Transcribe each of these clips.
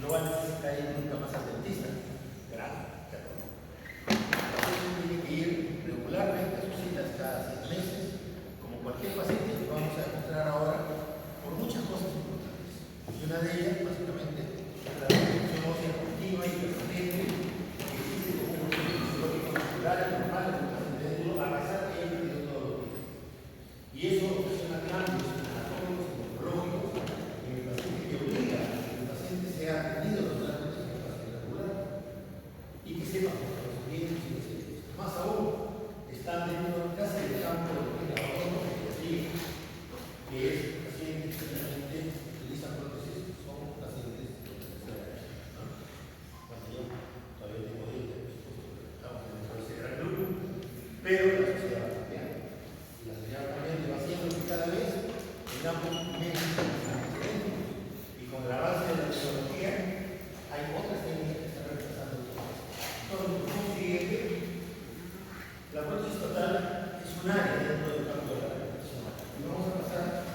no va a necesitar ir nunca más al dentista. Grave, perdón. Entonces tiene que ir regularmente a sus citas cada 6 meses, como cualquier paciente que vamos a demostrar ahora, por muchas cosas importantes. Y una de ellas, básicamente, es la reproducción ósea continua y permanente, que existe como un proceso fisiológico natural y normal en el paciente dentro, a pesar de que haya perdido todos los días. Y eso ocasiona cambios anatómicos y morfológicos en el paciente que obliga a que el paciente sea atendido totalmente en capacidad regular y que sepa los dientes y los dientes. Más aún, están dentro casi del campo de lo que es la odontología, que es pacientes que realmente utilizan prótesis, son pacientes de tercera edad, ¿no? Cuando yo todavía tengo dientes, estamos en el tercer grupo, pero la sociedad va cambiando. Y la sociedad va cambiando y va haciendo que cada vez tengamos menos excelentes. Y con el avance de la tecnología, hay otras técnicas que están reemplazando todo. Entonces, consigue que la prótesis total es un área dentro del campo de la rehabilitación. Y vamos a pasar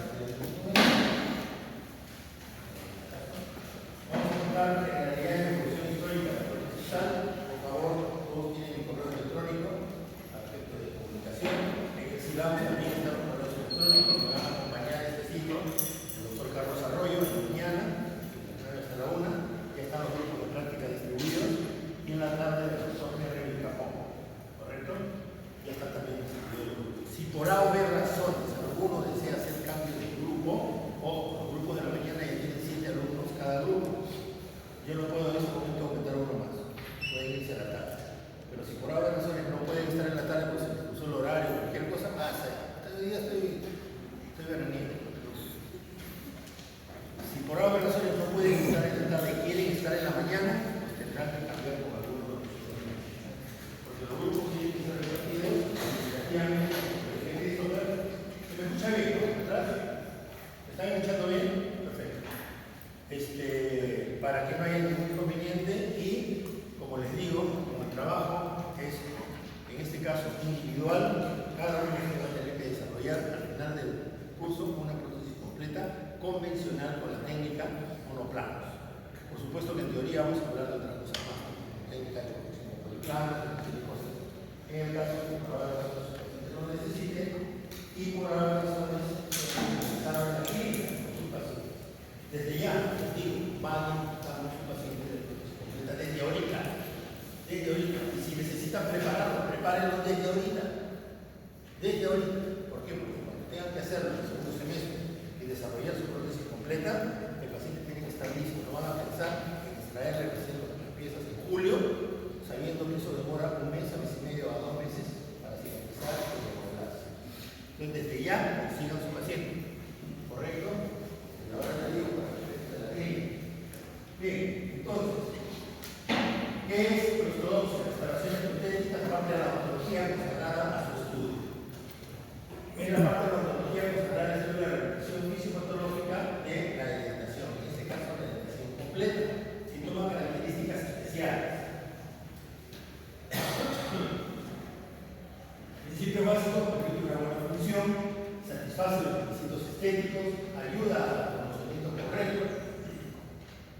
vamos a contar en realidad de evolución histórica de la prótesis total. Por favor, todos tienen mi correo electrónico a efecto de comunicación. En el CIDAM también está un correo electrónico que va a acompañar este ciclo el doctor Carlos Arroyo en la mañana, de 9 hasta la 1. Ya están los grupos de práctica distribuidos. Y en la tarde el doctor Henry Capón. ¿Correcto? Ya está también distribuido el grupo. Si por A o B razones alguno desea hacer cambio de grupo, o los grupos de la mañana ya tienen 7 alumnos cada grupo, yo no puedo en este momento aumentar uno más. Pueden irse a la tarde. Pero si por A o B razones no pueden estar en la tarde, pues se les puso el horario, cualquier cosa pasa. Este día estoy veraniego. Si por A o B razones no pueden estar en la tarde y quieren estar en la mañana, pues tendrán que cambiar con alguno de los grupos. Porque los grupos tienen que ser repartidos efectivamente. ¿Se me escucha bien, no? ¿Atrás? ¿Me están escuchando bien? Perfecto. Para que no haya ningún inconveniente y, como les digo, como el trabajo es, en este caso, individual, cada uno va a tener que desarrollar al final del curso una prótesis completa convencional con la técnica monoplanos. Por supuesto que en teoría vamos a hablar de otras cosas más, técnica de construcción poliplanos, cosas. En el caso de que lo necesiten y por ahora razones empezaron en la clínica con sus pacientes. Desde ya, les digo, van a su paciente de prótesis completa desde ahorita. Desde ahorita. Y si necesitan prepararlo, prepárenlo desde ahorita. Desde ahorita. ¿Por qué? Porque cuando tengan que hacerlo en el segundo semestre y desarrollar su prótesis completa, el paciente tiene que estar listo. No van a pensar en extraerle recién las piezas en julio, sabiendo que eso demora un mes, a mes y medio, a 2 meses para así empezar a remodelarse. Entonces, desde ya consigan su paciente. ¿Correcto? Desde ahora le digo para que de la clínica. Bien, entonces, ¿qué es prostodoncia? Restauraciones protéticas, parte de la odontología consagrada a su estudio. En la parte de la odontología consagrada es la rehabilitación fisiopatológica de la dentación, en este caso la dentación completa, si toma características especiales. Principio básico, permite una buena función, satisface los requisitos estéticos, ayuda al conocimiento correcto,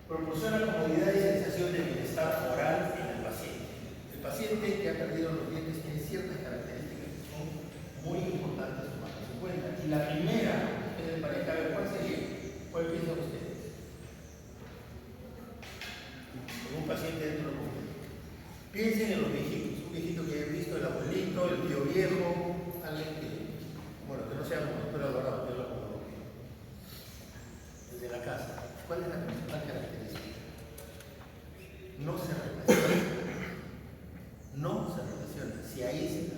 proporciona comodidad y sensación de bienestar oral en el paciente. El paciente que ha perdido los dientes tiene ciertas características que son muy importantes tomarlas en cuenta. Y la primera, ustedes pareja, a ver, ¿cuál sería? ¿Cuál piensan ustedes? Con un paciente dentro del mundo. Piensen en los viejitos, un viejito que hayan visto, el abuelito, el tío viejo, alguien que, bueno, que no sea como doctor Alvarado, que lo como el de la casa. ¿Cuál es la principal característica? No se relaciona. No se relaciona, se aísla.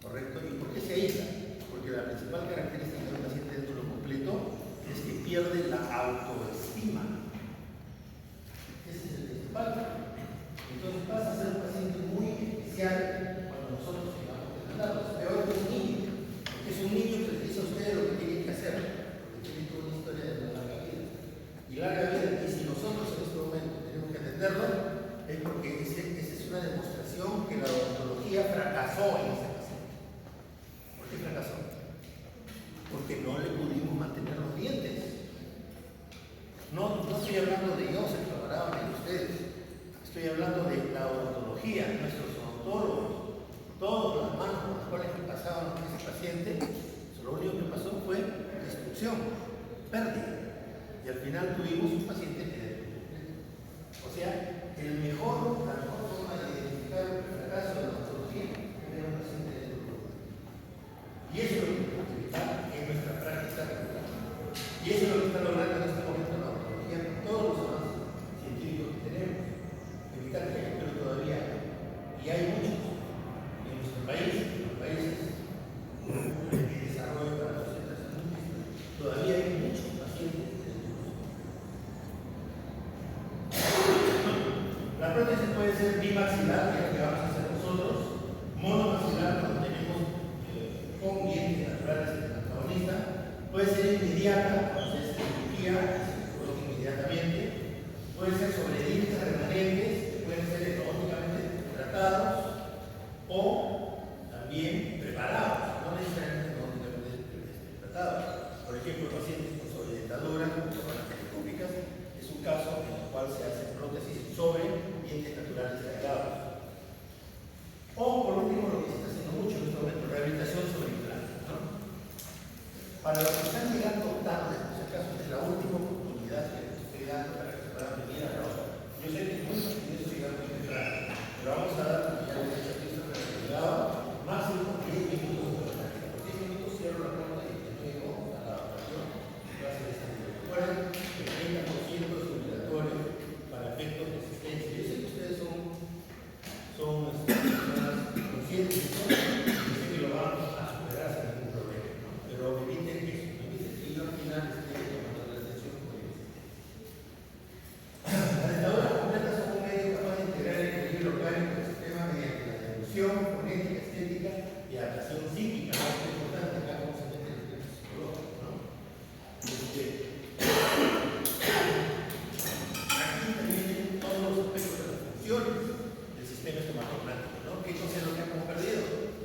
¿Correcto? ¿Y por qué se aísla? Porque la principal característica de un paciente dentro de lo completo es que pierde la autoestima. Ese es el principal. Entonces pasa a ser un paciente muy especial cuando nosotros llegamos a tratarlo. Peor que un niño, porque es un niño que les dice a ustedes lo que tienen que hacer, porque tiene toda una historia de una larga vida. Y larga vida, y si nosotros en este momento tenemos que atenderlo, es porque esa es una demostración que la odontología fracasó en ese paciente. ¿Por qué fracasó? Porque no le pudimos mantener los dientes. No estoy hablando de Joseph, ustedes. Estoy hablando de la odontología, nuestros odontólogos, todas las manos con las cuales pasaban ese paciente, lo único que pasó fue destrucción, pérdida. Y al final tuvimos un paciente que... O sea, la mejor forma de identificar el fracaso de la odontología es tener un paciente de odontología. Y eso es lo que tenemos que evitar en nuestra práctica regular. Y eso es lo que está logrando en este momento la odontología con todos los avances científicos que tenemos. Evitar que haya, pero todavía hay. Y hay muchos en nuestro país, en los países de desarrollo para los centros de salud, todavía hay muchos pacientes. La prótesis puede ser bimaxilar, que es lo que vamos a hacer nosotros, monomaxilar, cuando tenemos con dientes naturales en el antagonista, puede ser inmediata, cuando se hace cirugía, se coloca inmediatamente, puede ser sobre dientes remanentes, que pueden ser económicamente tratados, o también preparados, no necesariamente económicamente tratados. Por ejemplo, pacientes con sobredentaduras, con coronas telescópicas, es un caso en el cual se hace prótesis sobre dientes naturales cargados. O por último, lo que se está haciendo mucho en este momento, rehabilitación sobre implantes, ¿no? Para los que están llegando tarde, en este caso es la última oportunidad que les estoy dando para que se puedan venir a la hora. Yo sé que es muy fastidioso llegar muy temprano, pero vamos a dar, como ya les he dicho aquí, máximo 10 minutos. Por 10 minutos cierro la puerta y luego a la adaptación va a ser esta. Recuerden que el 30% es obligatorio para efectos de asistencia. Yo sé que ustedes son personas conscientes de eso, y sé que lo van a superar sin ningún problema, ¿no? Pero eviten eso, eviten que yo al final esté llamando la atención por eso. Las dentaduras completas son un medio capaz de integrar el equilibrio orgánico del sistema mediante la dilución, fonética, estética y adaptación psíquica. Lo más importante acá cómo se mete el aspecto psicológico, ¿no? Aquí también tienen todos los aspectos de las funciones del sistema estomatognático, ¿no? ¿Qué cosa es lo que hemos perdido?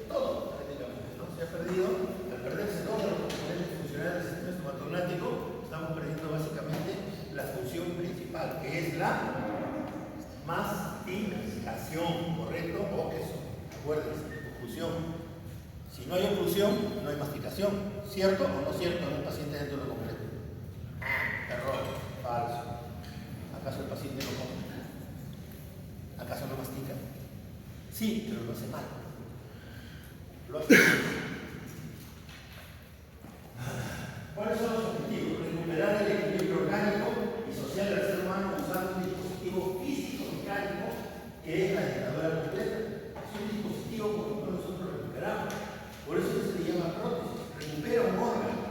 Todo, prácticamente, ¿no? Se ha perdido, al perderse todos los componentes funcionales del sistema estomatognático, estamos perdiendo básicamente la función principal, que es la masticación, ¿correcto? O eso, acuérdense, oclusión. Si no hay oclusión, no hay masticación. ¿Cierto o no cierto en un paciente dentro de lo completo? Error, falso. ¿Acaso el paciente no come? ¿Acaso no mastica? Sí, pero lo hace mal. Lo hace mal. ¿Cuáles son los objetivos? Recuperar el equilibrio orgánico y social del ser humano usando un dispositivo físico-mecánico que es la dentadura completa. Es un dispositivo por el cual nosotros recuperamos. Por eso se le llama prótesis. Recupera un órgano.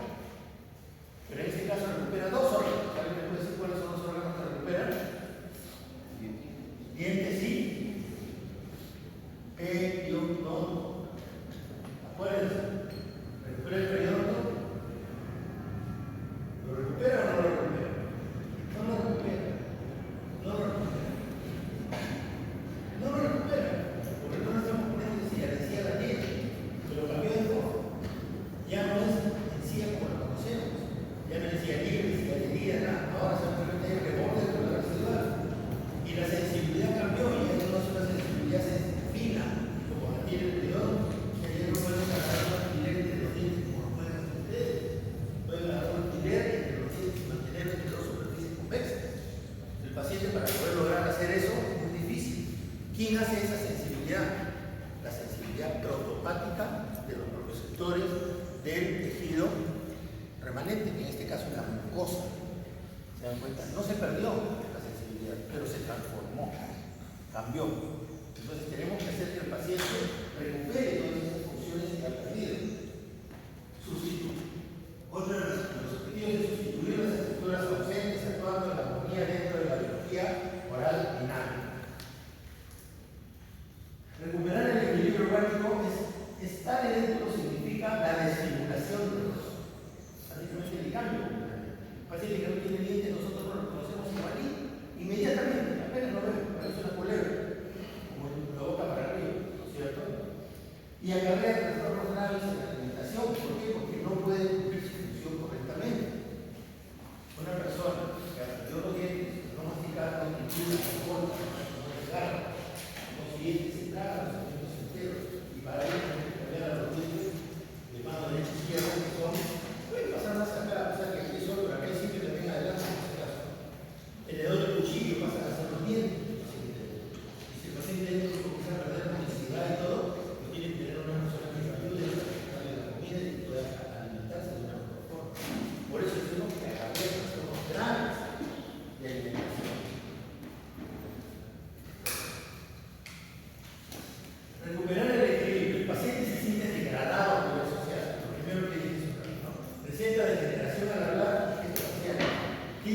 Pero en este caso recupera dos órganos. ¿Alguien me puede decir cuáles son los órganos que recuperan? Dientes y periodonto. Acuérdense. Recupera el periodonto. ¿Lo recupera o no lo recupera? No lo recupera. No lo recupera. No lo recupera. Porque no lo estamos poniendo decía la tiene. Pero cambió de forma. Ya no es encía como lo conocemos. Ya no decía libre, decía herida, nada. Ahora simplemente hay rebote de la residual. Y la sensibilidad cambió. Y ya no es una sensibilidad fina, como la tiene el periodonto. Ya no pueden agarrar un alfiler entre los dientes como lo pueden hacer ustedes. Pueden agarrar un alfiler entre los dientes y mantener entre dos superficies convexas. El paciente, para poder lograr hacer eso, es muy difícil. ¿Quién hace esa sensibilidad? La sensibilidad protopática de los receptores del tejido remanente, que en este caso es la mucosa. ¿Se dan cuenta? No se perdió la sensibilidad, pero se transformó, cambió. Entonces tenemos que hacer que el paciente recupere todas esas funciones que ha perdido. Otro de los objetivos es sustituir las estructuras ausentes actuando en la armonía dentro de la biología oral dinámica. Recuperar el equilibrio orgánico es estar dentro, significa la desfiguración de los ojos. Básicamente el cambio. El paciente que no tiene dientes, nosotros lo reconocemos igualí, inmediatamente, apenas lo vemos, parece una culebra, como la boca para arriba, ¿no es cierto? Y acarrea trastornos graves en la alimentación. ¿Por qué? Porque no puede cumplir su función correctamente. Una persona que perdió los dientes, no masticando, incluye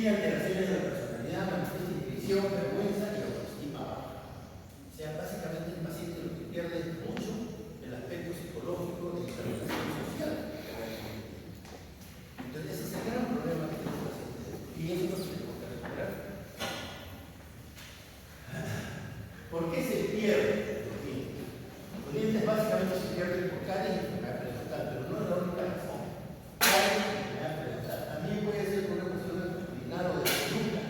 tiene alteraciones de la personalidad, manifiesta inhibición, vergüenza y autoestima baja. O sea, básicamente el paciente lo que pierde es mucho el aspecto psicológico de la relación social. Entonces, ese es el gran problema que tiene el paciente. Y eso es lo que tenemos que recuperar. ¿Por qué se pierde los dientes? Los dientes básicamente se pierden por caries y enfermedad periodontal, pero no es la única razón. Caries y enfermedad periodontal. También puede ser por una cuestión longitudinal o de columna,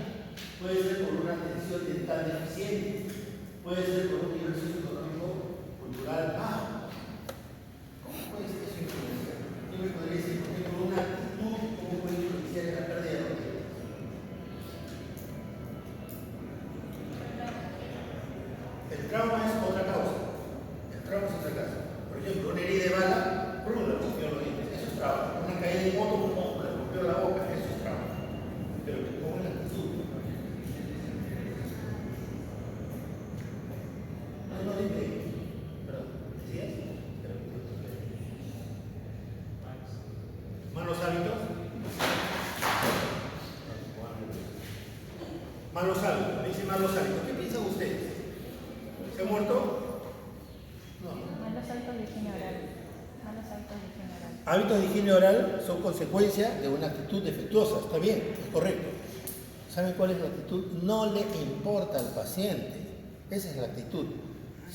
puede ser por una atención dental deficiente, puede ser por un nivel socioeconómico cultural bajo. ¿Cómo puede ser eso influenciar? Yo me podría decir, por ejemplo, una actitud, ¿cómo puede influenciar en la pérdida de los dientes? El trauma es otra causa. El trauma es otra causa. Por ejemplo, una herida de bala, ¡prum!, le rompió los dientes. Eso es trauma. Una caída de moto, ¡pum!, le rompió la boca. Eso es trauma. Pero que ponga la actitud. No, dime. Perdón. ¿Decías? ¿Malos hábitos? Malos hábitos. Me dice malos hábitos. ¿Qué piensan ustedes? ¿Se ha muerto? No. Malos hábitos de higiene oral. Malos hábitos de higiene oral. Hábitos de higiene oral son consecuencia de una actitud defectuosa. Está bien, es correcto. ¿Saben cuál es la actitud? No le importa al paciente. Esa es la actitud.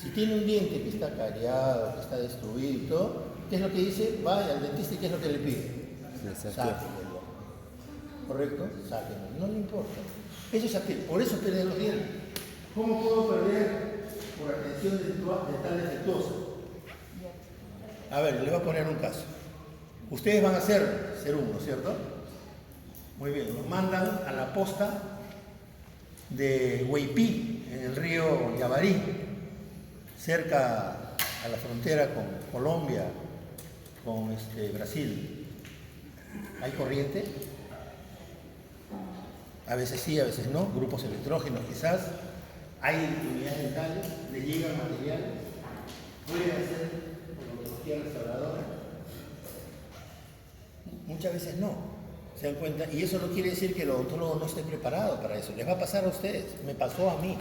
Si tiene un diente que está cariado, que está destruido y todo, ¿qué es lo que dice? Vaya al dentista y ¿qué es lo que le pide? Sáquenlo. ¿Correcto? Sáquenlo. No le importa. Eso es actitud. Por eso pierden los dientes. ¿Cómo puedo perder por atención dental defectuosa? A ver, le voy a poner un caso. Ustedes van a ser uno, ¿cierto? Muy bien, nos mandan a la posta de Huaypí, en el río Yavarí, cerca a la frontera con Colombia, con Brasil. ¿Hay corriente? A veces sí, a veces no, grupos electrógenos quizás. Hay unidades dentales, le llega material, puede hacer odontología restauradora. Muchas veces no, se dan cuenta, y eso no quiere decir que el odontólogo no esté preparado para eso. Les va a pasar a ustedes, me pasó a mí,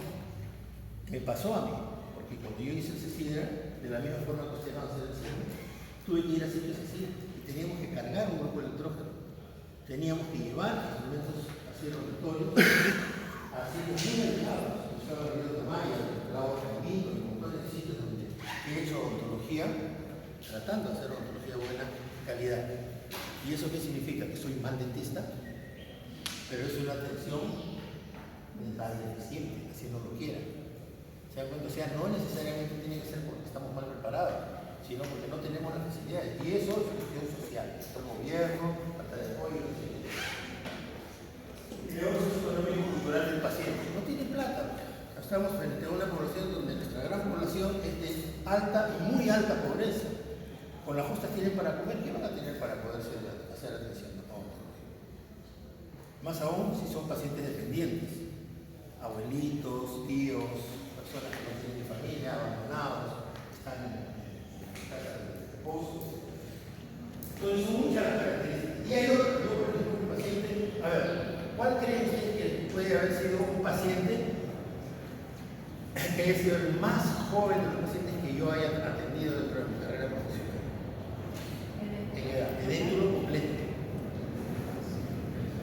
porque cuando yo hice el CECIDRA, de la misma forma que ustedes van a hacer el CECIDRA, tuve que ir a sitios así y teníamos que cargar un grupo electrógeno, teníamos que llevar instrumentos así rotatorios, así muy delicados. El río de Maya, el lago de Camino, y un montón de sitios donde he hecho odontología, tratando de hacer odontología de buena calidad. ¿Y eso qué significa? Que soy mal dentista, pero es una atención dental deficiente, así no lo quiera. ¿Se dan cuenta? O sea, no necesariamente tiene que ser porque estamos mal preparados, sino porque no tenemos las facilidades. Y eso es cuestión social, el gobierno, falta de apoyo, etc. Y luego es económico cultural del paciente. No tiene plata. Estamos frente a una población donde nuestra gran población es de alta y muy alta pobreza. Con las justas tienen para comer, ¿qué van a tener para poder hacer atención? No. Más aún si son pacientes dependientes, abuelitos, tíos, personas que no tienen familia, abandonados, están en casa de reposo. Entonces son muchas las características. Y hay otro, yo por ejemplo, un paciente, a ver, ¿cuál creen ustedes que puede haber sido un paciente que haya sido el más joven de los pacientes que yo haya atendido dentro de mi carrera profesional? En edad, de título completo.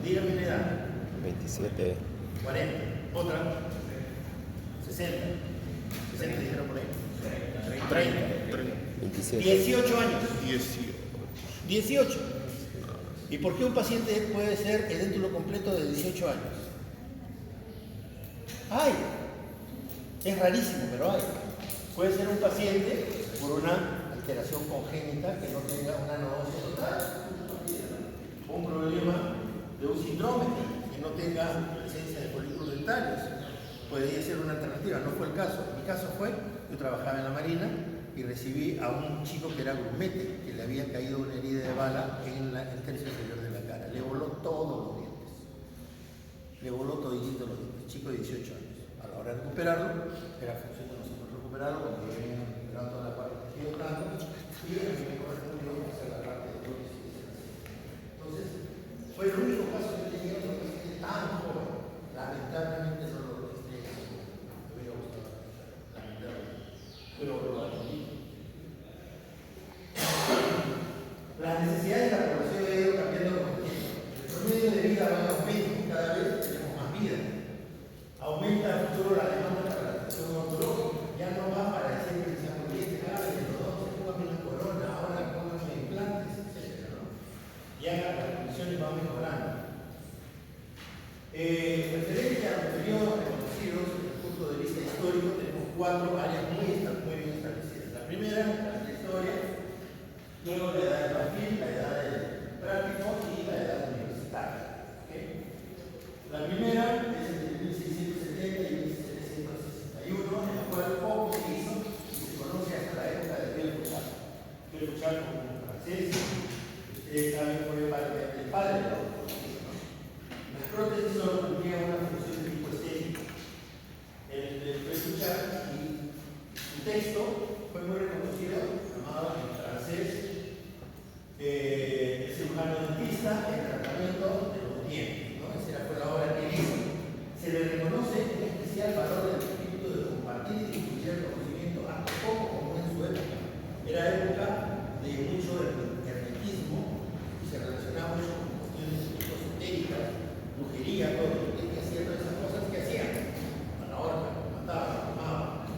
Dígame una edad. 27. 40. Otra. 60. 60 dijeron por ahí. 30. 27. 18 años. 18. ¿Y por qué un paciente puede ser edéntulo completo de 18 años? ¡Ay! Es rarísimo, pero hay. Puede ser un paciente por una alteración congénita que no tenga una nodosis total, un problema de un síndrome que no tenga presencia de folículos dentarios. Podría ser una alternativa, no fue el caso. Mi caso fue, yo trabajaba en la Marina y recibí a un chico que era grumete, que le había caído una herida de bala en el tercio inferior de la cara. Le voló todos los dientes. Le voló toditito los dientes. Chico de 18 años. A la hora de recuperarlo, era función de nosotros recuperarlo, cuando yo había recuperado toda la parte de tejido blando, y a mí me correspondió hacer la parte de prótesis. Entonces, fue el único caso que tenía un paciente tan Referente a los periodos reconocidos desde el punto de vista histórico, tenemos 4 áreas muy bien establecidas. La primera, la historia, luego la edad del marfil, la edad del práctico y la edad universitaria. ¿Okay? La primera es entre 1670 y 1761, en la cual poco se hizo y se conoce hasta la época de Pierre Fouchard. Pierre Fouchard, como un francés, ustedes saben, fue el padre de la ortodoxia, ¿no? Las prótesis solo cumplían una función de tipo estético. El Pierre Fouchard y su texto fue muy reconocido, llamado en francés el cirujano dentista, el tratamiento de los dientes, ¿no? Esa fue la obra que hizo. Se le reconoce un especial valor del espíritu de compartir y difundir el conocimiento, hasta poco como en su época. Era época de mucho hermetismo y se relacionaba mucho con cuestiones esotéricas, brujería, todo. Y que hacía todas esas cosas que hacían. A la horca, mataban, quemaban.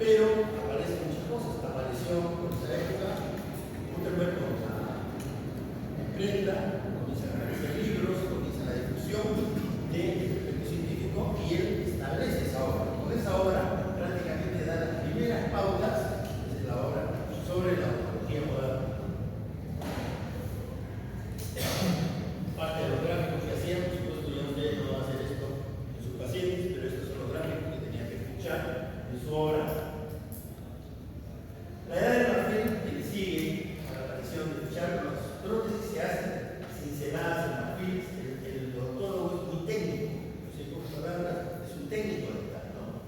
Pero aparecen muchas cosas. Apareció en esa época Gutenberg con la imprenta, comienza a realizar libros, comienza la difusión del efecto científico y él establece esa obra. Con esa obra prácticamente da las primeras pautas de la obra sobre la ontología moderna. Parte de los gráficos que hacían, por supuesto, ya ustedes no van a hacer esto en sus pacientes, pero estos son los gráficos que tenían que escuchar en su obra. La edad del marfil que le sigue a la aparición de Fouchard, las prótesis se hacen cinceladas en marfil. El odontólogo es muy técnico, no sé cómo palabras, es un técnico dental, ¿no?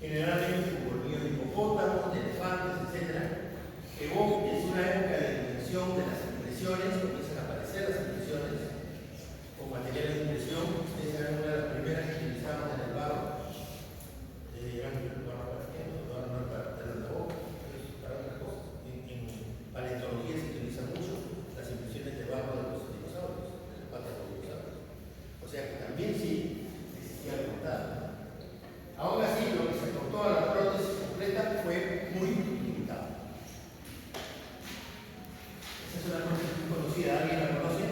Generalmente con colmillos de hipopótamos, de elefantes, etc. Que es una época de invención de las impresiones, comienzan a aparecer las impresiones con materiales de impresión. Ustedes eran una de las primeras que utilizaban en el barro. Eran el barro para qué, no para tener la boca, para otras cosas. En paleontología se utilizan mucho las impresiones de barro de los dinosaurios, de las patas de los dinosaurios. O sea que también sí existía el contado. Aún así, lo que se cortó a la prótesis completa fue muy limitado. Esa es una prótesis muy conocida. ¿Alguien la conoce?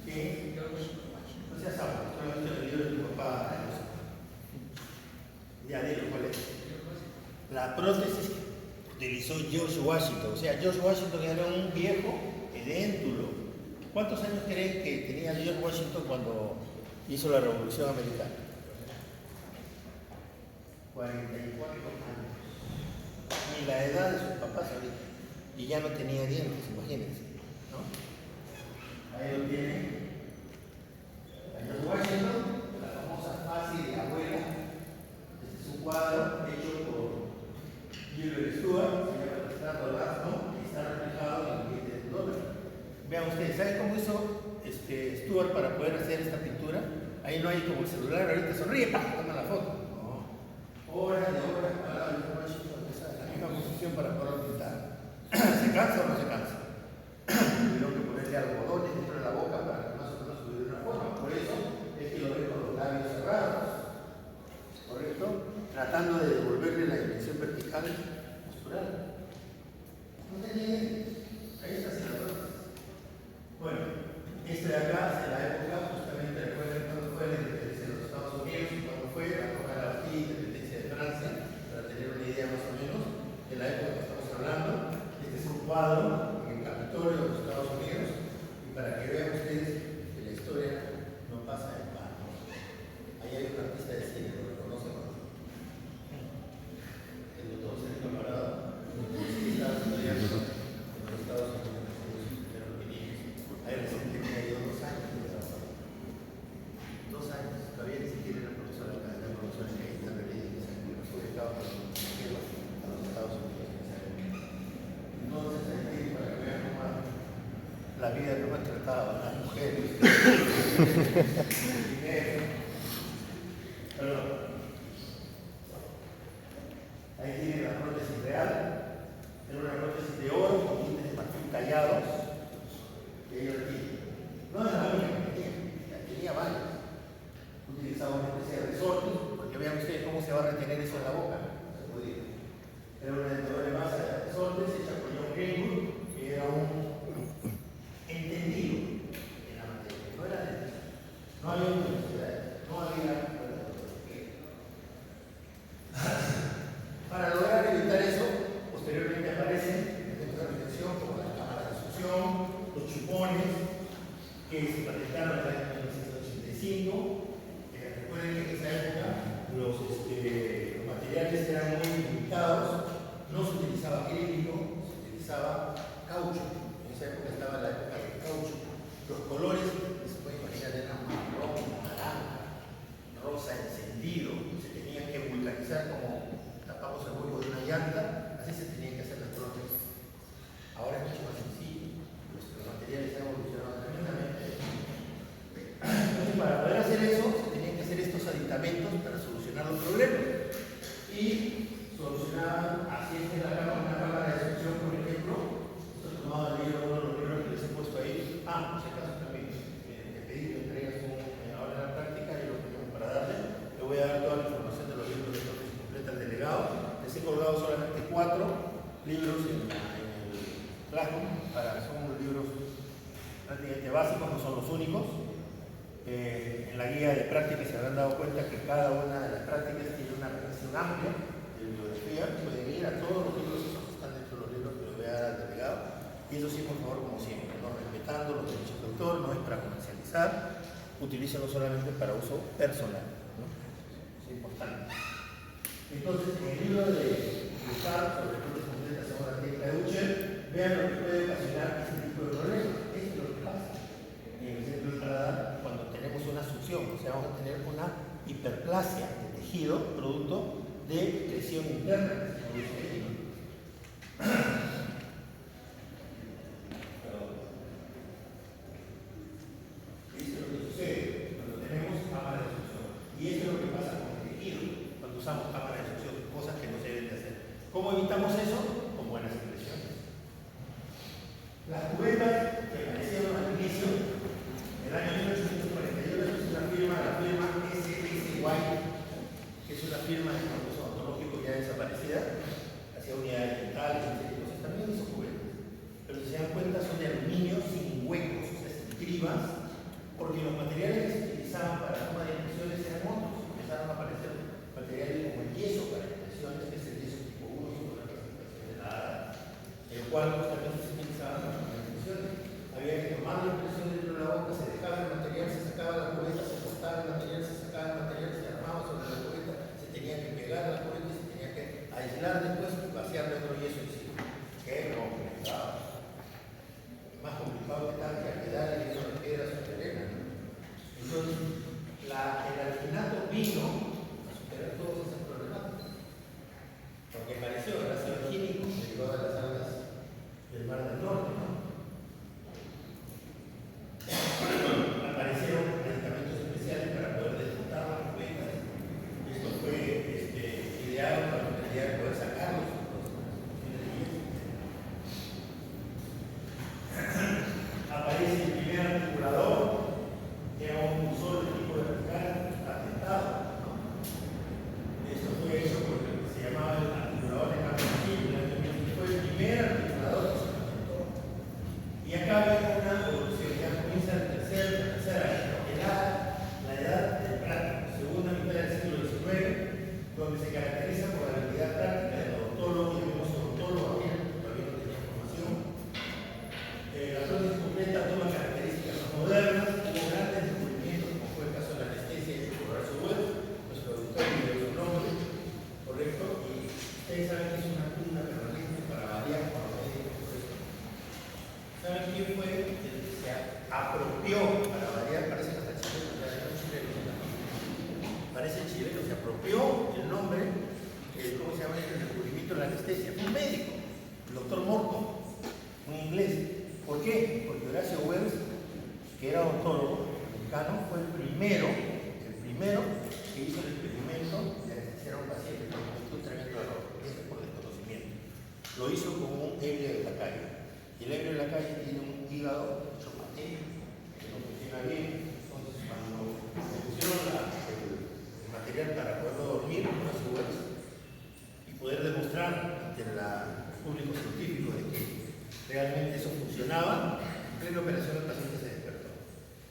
¿Qué? No seas agua, estoy hablando del libro de tu papá. Ya, dilo, ¿cuál es? La prótesis que utilizó George Washington. O sea, George Washington era un viejo edéntulo. ¿Cuántos años creen que tenía George Washington cuando hizo la Revolución Americana? 44 años. Ni la edad de sus papás ahorita. Y ya no tenía dientes, imagínense, ¿no? Ahí lo tiene. George Washington, la famosa fase de abuela. Este es un cuadro hecho por Gilbert Stuart, se llama Retrato de Asno, y está reflejado en el billete de $1. Vean ustedes, ¿saben cómo hizo Stuart para poder hacer esta pintura? Ahí no hay como el celular, ahorita sonríe, ¡pam!, toma la foto. No. Horas de horas para George Washington, esa es la misma posición para poder pintar. ¿Se cansa o no se cansa? Tuvieron que ponerle algodones dentro de la boca para que más o menos tuviera una forma. Por eso es que lo ven con los labios cerrados. ¿Correcto? Tratando de devolverle la dimensión vertical postural. No tenía dientes. Ahí está haciendo la prótesis. Bueno, este de acá es de la época, justamente recuerden cuándo fue la independencia de los Estados Unidos y cuándo fue la época de la Bastilla, independencia de Francia, para tener una idea más o menos de la época que estamos hablando. Este es un cuadro en el Capitolio de los Estados Unidos y para que vean ustedes que la historia no pasa en vano. Ahí hay un artista de cine, lo reconocen, ¿no? El doctor Sergio Alvarado, que estaba estudiando en los Estados Unidos, pero los niños. Ahí recién tenía yo 2 años de trabajo. 2 años, todavía ni siquiera era profesor acá, era profesor en esta realidad que se fue estado a los Estados Unidos. Entonces, ahí para que vean cómo la vida no me trataba, las mujeres, el dinero. Perdón. Ahí tiene la prótesis real. Era una prótesis de oro con dientes de marfil tallados. Que ellos tienen. No es la única que tenía varias. Utilizaba una especie de resorte, porque vean ustedes cómo se va a retener eso en la boca. No se podía. Era una dentadura de masa de resortes hecha por John Greenwood, que era un entendido en la materia. No era dentista. No había universidad. libros en el Classroom, son libros prácticamente básicos, no son los únicos. En la guía de prácticas se habrán dado cuenta que cada una de las prácticas tiene una relación amplia de bibliografía. Pueden ir a todos los libros que están dentro de los libros que les voy a dar al delegado. Y eso sí, por favor, como siempre, no respetando los derechos de autor, no es para comercializar, utilícenlo solamente para uso personal, ¿no? Es importante. Entonces, en el libro de Gustavo sobre frutas completas según la técnica de Ucher, vean lo que puede ocasionar este tipo de problemas. Esto es lo que pasa en el centro del paladar cuando tenemos una succión, o sea, vamos a tener una hiperplasia de tejido producto de lesión interna, como dice ahí, ¿no? Esto es lo que sucede cuando tenemos cámara de succión. Y esto es lo que pasa con el tejido cuando usamos cámara de succión, cosas que no se deben de hacer. ¿Cómo evitamos eso? Con buenas impresiones. Las cubetas que aparecieron al inicio, en el año 1841, es una firma, la firma SSY, que es una firma de proceso ontológico ya desaparecida, hacía unidades dentales, y cosas también hizo cubetas. Pero si se dan cuenta son de aluminio sin huecos, o sea, sin cribas, porque los materiales que se utilizaban para la toma de impresiones eran otros. Empezaron a aparecer materiales como el yeso para impresiones, que es el yeso tipo 1, según la clasificación de la ADA, el cual justamente se utilizaba para tomar impresiones. Había que tomar la impresión dentro de la boca, se dejaba el material, se sacaba la cubeta, se cortaba el material, se sacaba el material, se armaba sobre la cubeta, se tenía que pegar la cubeta, se tenía que aislar después y vaciar otro yeso encima. Qué complicado. Más complicado que tal que quedar en eso de piedras sobre arena, ¿no? Entonces, el alginato vino a superar todas esas problemáticas. Porque pareció el ácido químico derivado de las algas del Mar del Norte, ¿no? Aparecieron medicamentos especiales para poder desmontar las cubetas. Esto fue ideado para la humanidad de poder sacarlos. Aparece el primer articulador, que era un solo tipo de vertical patentado, ¿no? Esto fue hecho por lo que se llamaba el articulador de Campbell, que fue el primer articulador que se patentó. Y acá vemos una evolución, ya comienza la tercera la edad del práctico, segunda mitad del siglo XIX, donde se caracteriza por la habilidad práctica del odontólogo, y vemos odontólogo aquí, todavía no tenía formación. La prótesis completa toma características modernas, hubo grandes descubrimientos, como fue el caso de la anestesia y el Horacio Wells, nuestro auditor de su nombre, correcto, y ustedes saben que es una columna permanente para variar con los médicos, correcto. ¿Saben quién fue el que se apropió, para variar, parece que hasta chileno, parece chileno, se apropió el nombre, ¿cómo se llama? El descubrimiento de la anestesia? Fue un médico, el doctor Morton, un inglés. ¿Por qué? Porque Horacio Wells, que era odontólogo mexicano, fue el primero que hizo el experimento de anestesiar a un paciente por un tremendo error, eso por desconocimiento. Lo hizo con un ebrio de la calle. Y el ebrio de la calle tiene un hígado hecho paté, que no funciona bien. Entonces, cuando se pusieron el material para poderlo dormir, Horacio Wells, y poder demostrar ante el público científico de que realmente eso funcionaba, en plena operación el paciente se despertó.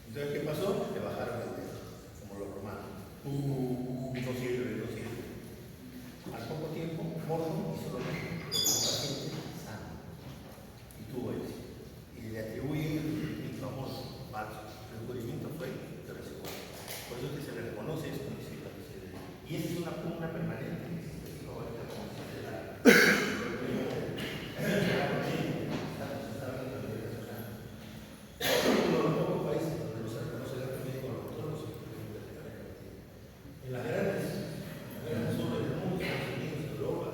Entonces, ¿qué pasó? Le bajaron el dedo, como los romanos. No sirve, no sirve. Al poco tiempo, Morton hizo lo mismo, pero con un paciente sano. Y tuvo éxito. Y le atribuyen el descubrimiento a Morton, falso. El descubrimiento fue de Horacio Wells. Por eso que se le reconoce esto. Y esa es una pugna permanente que existe en la Convención de la uno de los pocos países donde no se reconoce el acto médico a los odontólogos. En las grandes urbes del mundo, Estados Unidos, Europa,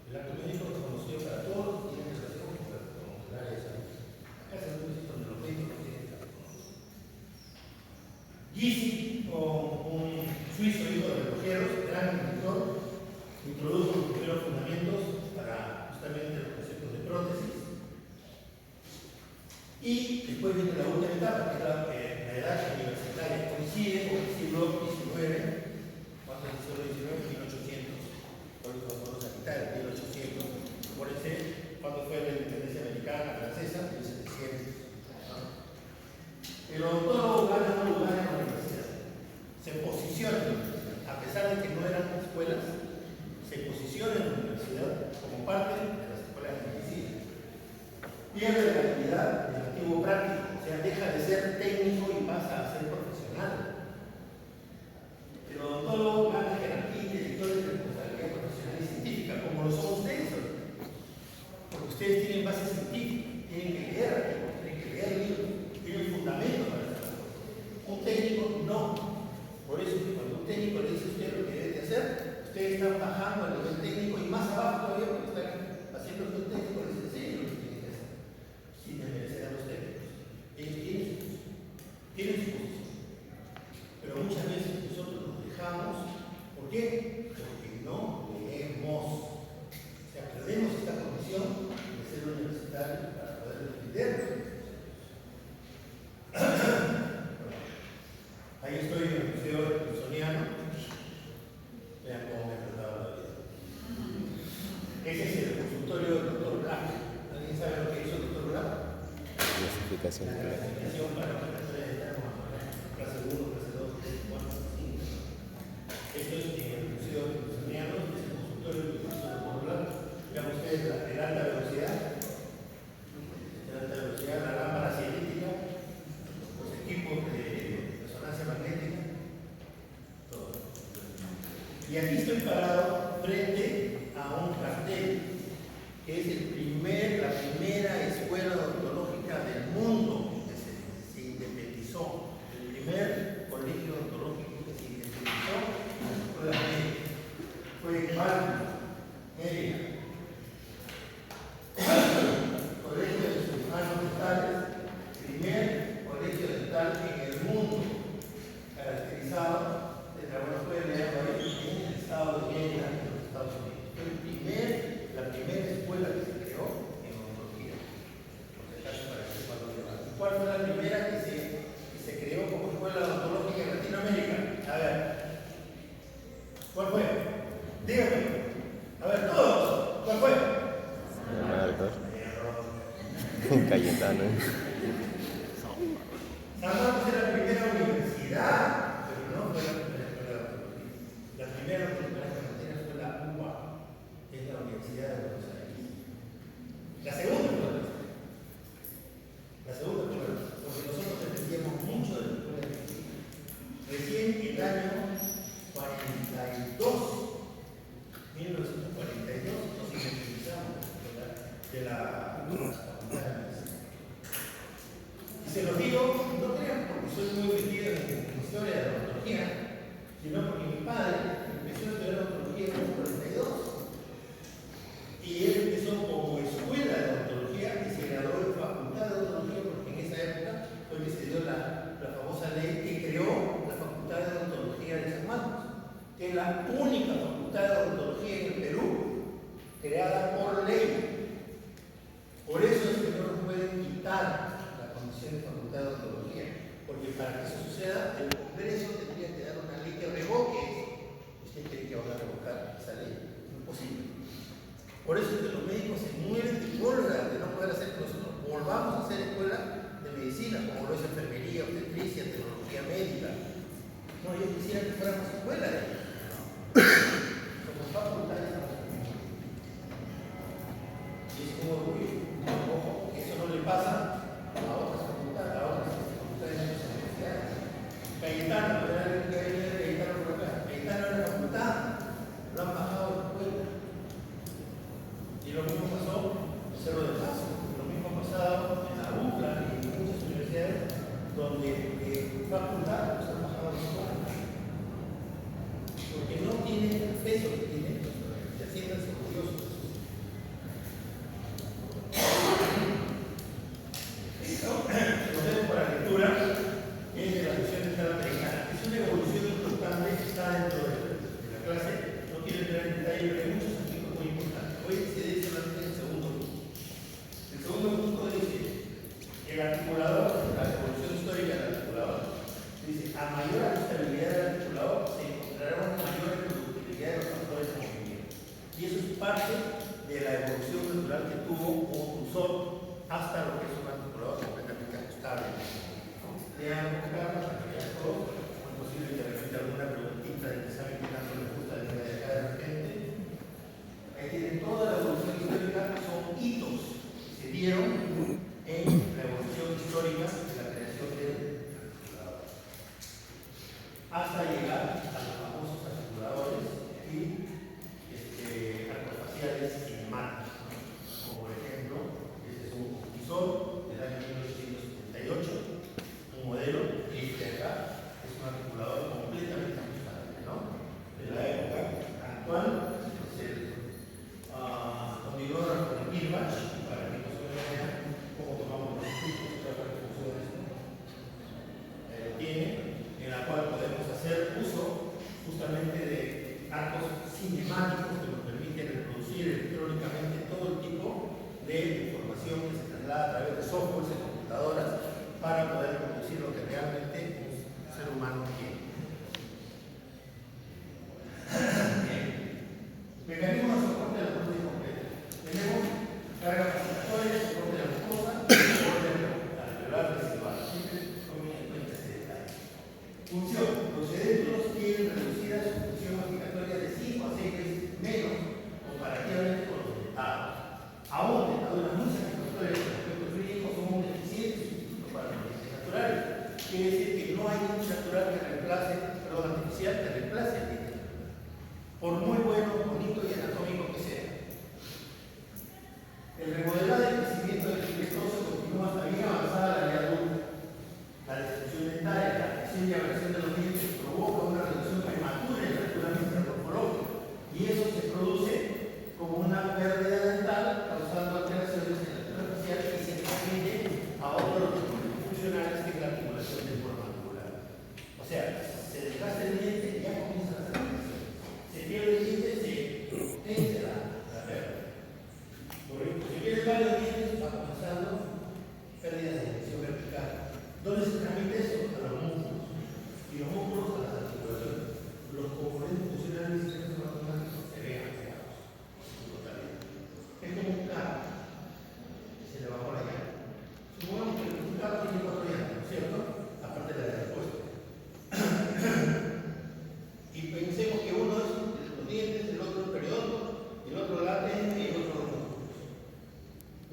el acto médico es reconocido para todos los que tienen relación con el área de salud. Acá es el país donde los médicos no tienen que reconocer. Gysi, un suizo hijo de relojeros, gran inventor, introdujo los primeros fundamentos para justamente los conceptos de prótesis. Y después viene la última etapa, que es la edad universitaria. Coincide con el siglo XIX, ¿cuánto es el siglo XIX? 1800, por eso vamos a quitar el 1800. Por ese posiciona en la universidad. A pesar de que no eran escuelas, se posiciona en la universidad como parte de las escuelas de medicina. Pierde la calidad del antiguo práctico, o sea, deja de ser técnico y pasa a ser profesional. El odontólogo gana jerarquía, director de responsabilidad profesional y científica, como lo son ustedes hoy. Porque ustedes tienen base científica, tienen que leer libros, tienen fundamento para hacer las cosas. Un técnico no. Por eso, cuando un técnico le dice a usted lo que debe de hacer, ustedes están bajando al nivel técnico y más abajo todavía porque están haciendo que un técnico les enseñe lo que tiene que hacer. Sin desmerecer a los técnicos. Ellos tienen su posición. Pero muchas veces nosotros nos dejamos. ¿Por qué? Porque no leemos. O sea, perdemos esta condición de ser universitarios para poder defendernos. Ahí estoy en el Museo Smithsoniano. Vean cómo me he tratado la vida. Ese es el consultorio del doctor Black. ¿Alguien sabe lo que hizo el doctor Black? Clasificación. La clasificación para una persona de clase 1, clase 2, clase 4, clase 5. Esto es en el Museo Smithsoniano, es el consultorio del doctor Black. Vean ustedes el alta velocidad. La lámpara científica, los equipos de resonancia magnética, todo. Y aquí estoy parado frente a un cartel que es la primera escuela odontológica del mundo que se independizó, el primer colegio odontológico que se independizó fue Baltimore, Maryland. Colegio de cirujanos dentales, primer colegio dental en el mundo, caracterizado, bueno, pueden leerlo ahí, en el estado de Maryland, en los Estados Unidos. Fue la primera escuela que se creó en odontología. Por si acaso para que sepan dónde va. ¿Cuál fue la primera que se creó como escuela odontológica en Latinoamérica? A ver. ¿Cuál fue? Díganme. A ver, todos. ¿Cuál fue? Cayetano. San Marcos era la primera universidad, pero no fue la primera escuela de odontología. La primera universidad fue la UBA, que es la Universidad de Buenos Aires. La segunda fue porque nosotros dependíamos mucho de la escuela de medicina. Recién el año 1942, nos independizamos de la facultad de medicina. Y se los digo, no crean porque soy muy metido en historia de la odontología, sino porque mi padre empezó a estudiar odontología en el año 42. Y él empezó como escuela de odontología y se graduó en facultad de odontología porque en esa época fue que se dio la famosa ley que creó la facultad de odontología de San Marcos, que es la única facultad de odontología en el Perú creada por ley. Por eso es que no nos pueden quitar la condición de facultad de odontología, porque para que eso suceda, el Congreso tendría que dar una ley que revoque eso. Usted tiene que ahora revocar esa ley. Imposible. Por eso es que los médicos se mueren de cólera de no poder hacer que nosotros volvamos a hacer escuela de medicina, como lo es enfermería, obstetricia, tecnología médica. No, yo quisiera que fuéramos escuela de somos facultades. Y es un orgullo. Ojo, que eso no le pasa a otras facultades, a otras facultades de las universidades. Cayetano, era el que venía de Cayetano por acá. Cayetano era la facultad, lo han bajado de la escuela. Y lo mismo pasó en Cerro de Paso, lo mismo ha pasado en la UCLA y en muchas universidades donde facultades los han bajado de la escuela. Porque no tienen el peso que tienen, y siéntanse orgullosos. Lo dejo para lectura, es de la versión interamericana. Es una evolución importante que está dentro de la clase. No quiero entrar en detalle, pero hay muchos aspectos muy importantes. Hoy se dice solamente en el segundo punto. El segundo punto dice que el articulador, la evolución histórica del articulador, dice, a mayor estabilidad del articulador se encontrará una mayor productividad de los factores justamente de arcos cinemáticos que nos permiten reproducir electrónicamente todo el tipo de información que se traslada a través de softwares y computadoras para poder reproducir lo que realmente un ser humano quiere. Mecanismo de soporte de la prótesis completa. Tenemos carga capacitatoria, soporte de la mucosa, soporte alveolar residual. Siempre tomen en cuenta este detalle. Función. Los cerebros quieren reducir a su función masticatoria de 5 a 6 veces menos comparativamente con los dentados. Aún dentaduras muy satisfactorias con aspectos clínicos son un deficiente sustituto para los dientes naturales. Quiere decir que no hay diente natural que reemplace, perdón, artificial que reemplace el diente. Por muy bueno, bonito y anatómico que sea. El remodelado y crecimiento del esqueleto se continúa hasta bien avanzada la vida adulta. La destrucción dentaria, la afección y abrasión de los dientes provoca una reducción prematura en la altura morfológica y eso se produce como una pérdida dental causando alteraciones en la altura facial y se extiende a otros recursos funcionales que es la acumulación del mandibular. O sea, se desgasta el diente y ya comienza la alteración. Se pierde el diente, se tense la pérdida. Por ejemplo, si pierde varios dientes, va comenzando pérdidas de dirección vertical. ¿Dónde se transmite eso? A los músculos. Y los músculos a las articulaciones. Los componentes funcionales y sistemas automáticos se ven afectados. Totalmente. Es como un carro que se le bajó la llanta. Supongamos que un carro tiene 4 llantas, ¿no es cierto? Aparte de la de repuesto. Y pensemos que uno es los dientes, el otro el periodonto, el otro el ADN y el otro los músculos.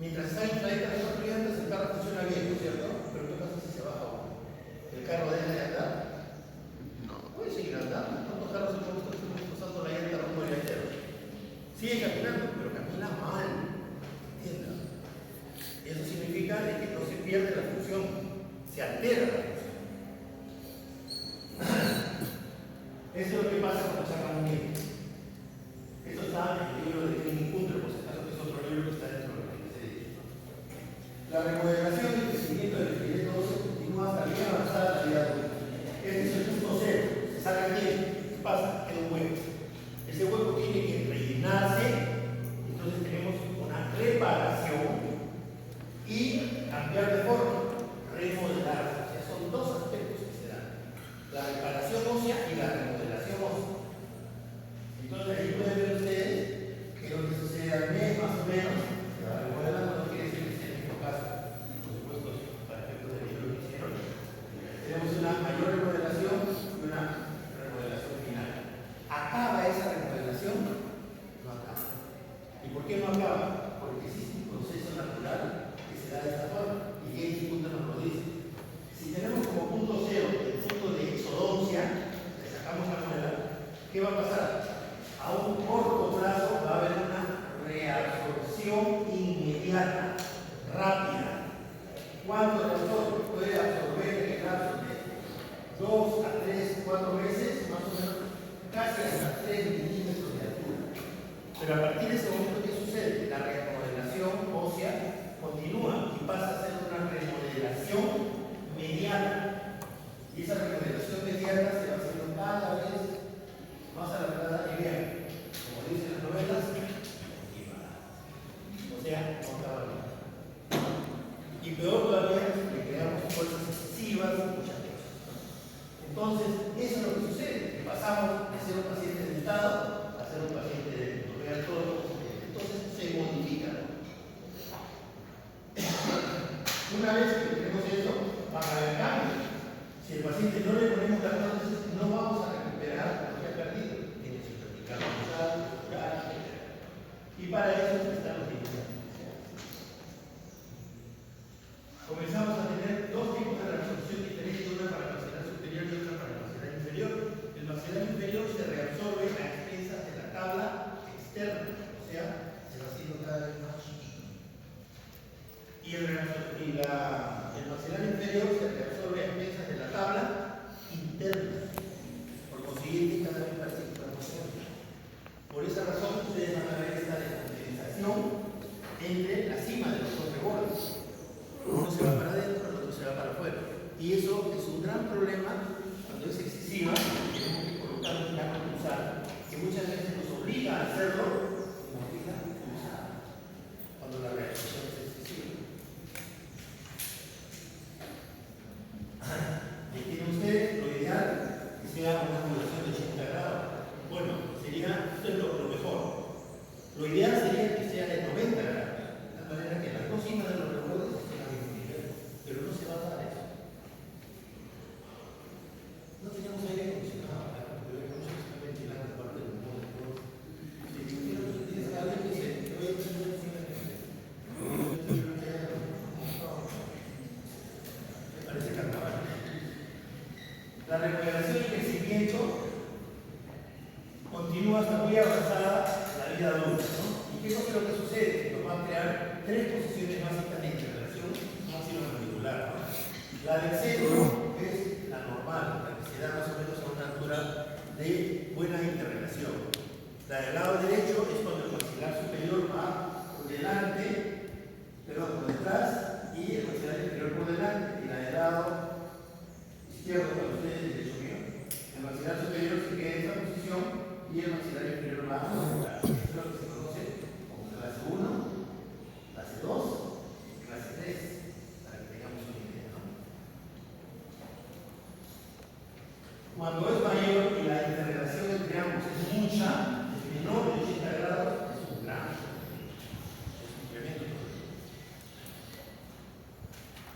Mientras está infladita de 4 llantas, el carro funciona bien, ¿no es cierto? Pero ¿qué pasa si se baja uno? ¿El carro deja de andar? No. Puede seguir andando. ¿Cuántos carros hemos visto usando la llanta rumbo al llantero? Sigue caminando, pero camina mal. ¿Entiendan? Eso significa de que no se pierde la función, se altera la función. Eso es lo que pasa cuando sacan un diente. Esto está en el libro de Cleaning Country, por si acaso, que es otro libro que está dentro de lo que se dice. La remodelación y el crecimiento del esqueleto óseo continúa hasta bien avanzada la vida adulta. Este es el punto cero. Se saca el diente. ¿Qué pasa? Queda un hueco. Ese hueco tiene que rellenarse. Entonces tenemos una reparación y cambiar de forma, remodelar. O sea, son dos aspectos que se dan. La reparación ósea y la remodelación ósea. Entonces ahí pueden ver ustedes que lo que sucede al mes más o menos, la remodelando no quiere decir que sea el mismo caso, por supuesto, para efectos del libro que hicieron. Tenemos una mayor remodelación y una remodelación final. ¿Acaba esa remodelación? No acaba. ¿Y por qué no acaba? Porque existe un proceso natural que se da de esta forma y James Punto nos lo dice. Si tenemos como punto cero el punto de exodoncia, le sacamos la muela, ¿qué va a pasar? A un corto plazo va a haber una reabsorción inmediata, rápida. ¿Cuánto absorbe? Puede absorber en el lapso de 2 a 3, 4 meses, más o menos, casi hasta 3 milímetros de altura. Pero a partir de ese momento, ¿qué sucede? La remodelación ósea continúa y pasa a ser una remodelación mediana. Y esa remodelación mediana se va haciendo cada vez más alargada y bien. Como dicen las novelas, o sea, no acaba nunca. Y peor todavía, le creamos fuerzas excesivas y muchas cosas. Entonces, eso es lo que sucede, que pasamos de ser un paciente dentado a ser un paciente de vean todo lo que muchas veces nos obliga a hacerlo, nos obliga a usar cuando la reacción es excesiva. Y tienen ustedes lo ideal que sea una angulación de 80 grados. Bueno, sería esto es lo mejor. Lo ideal sería que sea de 90 grados, de tal manera que las dos cimas de los rebordes estén al mismo nivel, pero no se va a dar eso. No tenemos aire acondicionado, claro, pero hay muchos que están ventilando parte del mundo. Si tienes a alguien que se te voy a decir, parece carnaval. La recuperación y crecimiento continúa hasta muy avanzada la vida adulta, ¿no? ¿Y qué es lo que sucede? Nos va a crear tres posiciones básicas de interrelación máximo-mandibular, ¿no? La del centro es la normal, la que se da más o menos a una altura de buena interrelación. La del lado derecho es cuando el maxilar superior va por delante, perdón, por detrás, y el maxilar inferior por delante. Y la del lado izquierdo, cuando ustedes derecho mío, el maxilar superior se queda en esta posición y el maxilar inferior va a atrás. Esto es lo que se conoce como clase 1, clase 2 y clase 3, para que tengamos una idea, ¿no? Cuando es mayor y la interrelación entre ambos es mucha, es menor de 80 grados, es un gran incremento.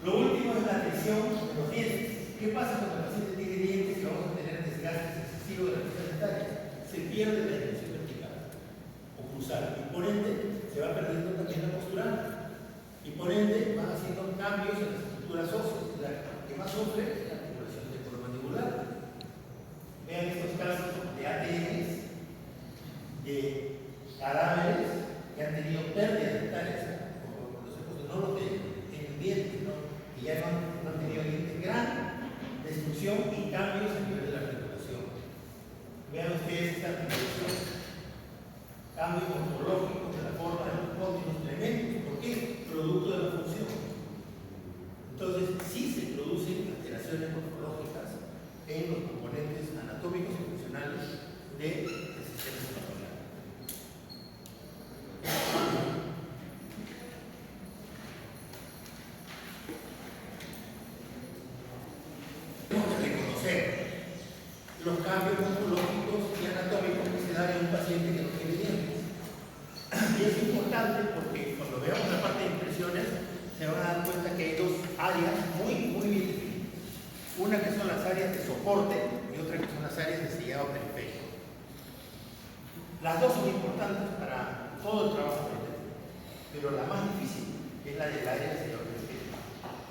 Lo último es la tensión de los dientes. ¿Qué pasa cuando el paciente tiene dientes y vamos a tener desgastes excesivos de las piezas dentales? Se pierde la dimensión vertical o cruzal y por ende se va perdiendo también la postural y por ende van haciendo cambios en las estructuras óseas. La que más sufre es la articulación temporomandibular. Vean estos casos de ATMs, de cadáveres que han tenido pérdidas dentales, como los ejemplos no los tienen dientes, ¿no? Y ya no han tenido dientes grandes, destrucción y cambios a nivel de la articulación. Vean ustedes esta articulación, cambios morfológicos de la forma de los cóndilos tremendos. ¿Por qué? Producto de la función. Entonces, sí se producen alteraciones morfológicas en los componentes anatómicos y funcionales del sistema hepatorenal. Los cambios morfológicos y anatómicos que se dan en un paciente que no tiene dientes. Y es importante porque cuando veamos la parte de impresiones se van a dar cuenta que hay dos áreas muy bien definidas. Una que son las áreas de soporte y otra que son las áreas de sellado periférico. Las dos son importantes para todo el trabajo del médico, pero la más difícil es la del área de sellado periférico.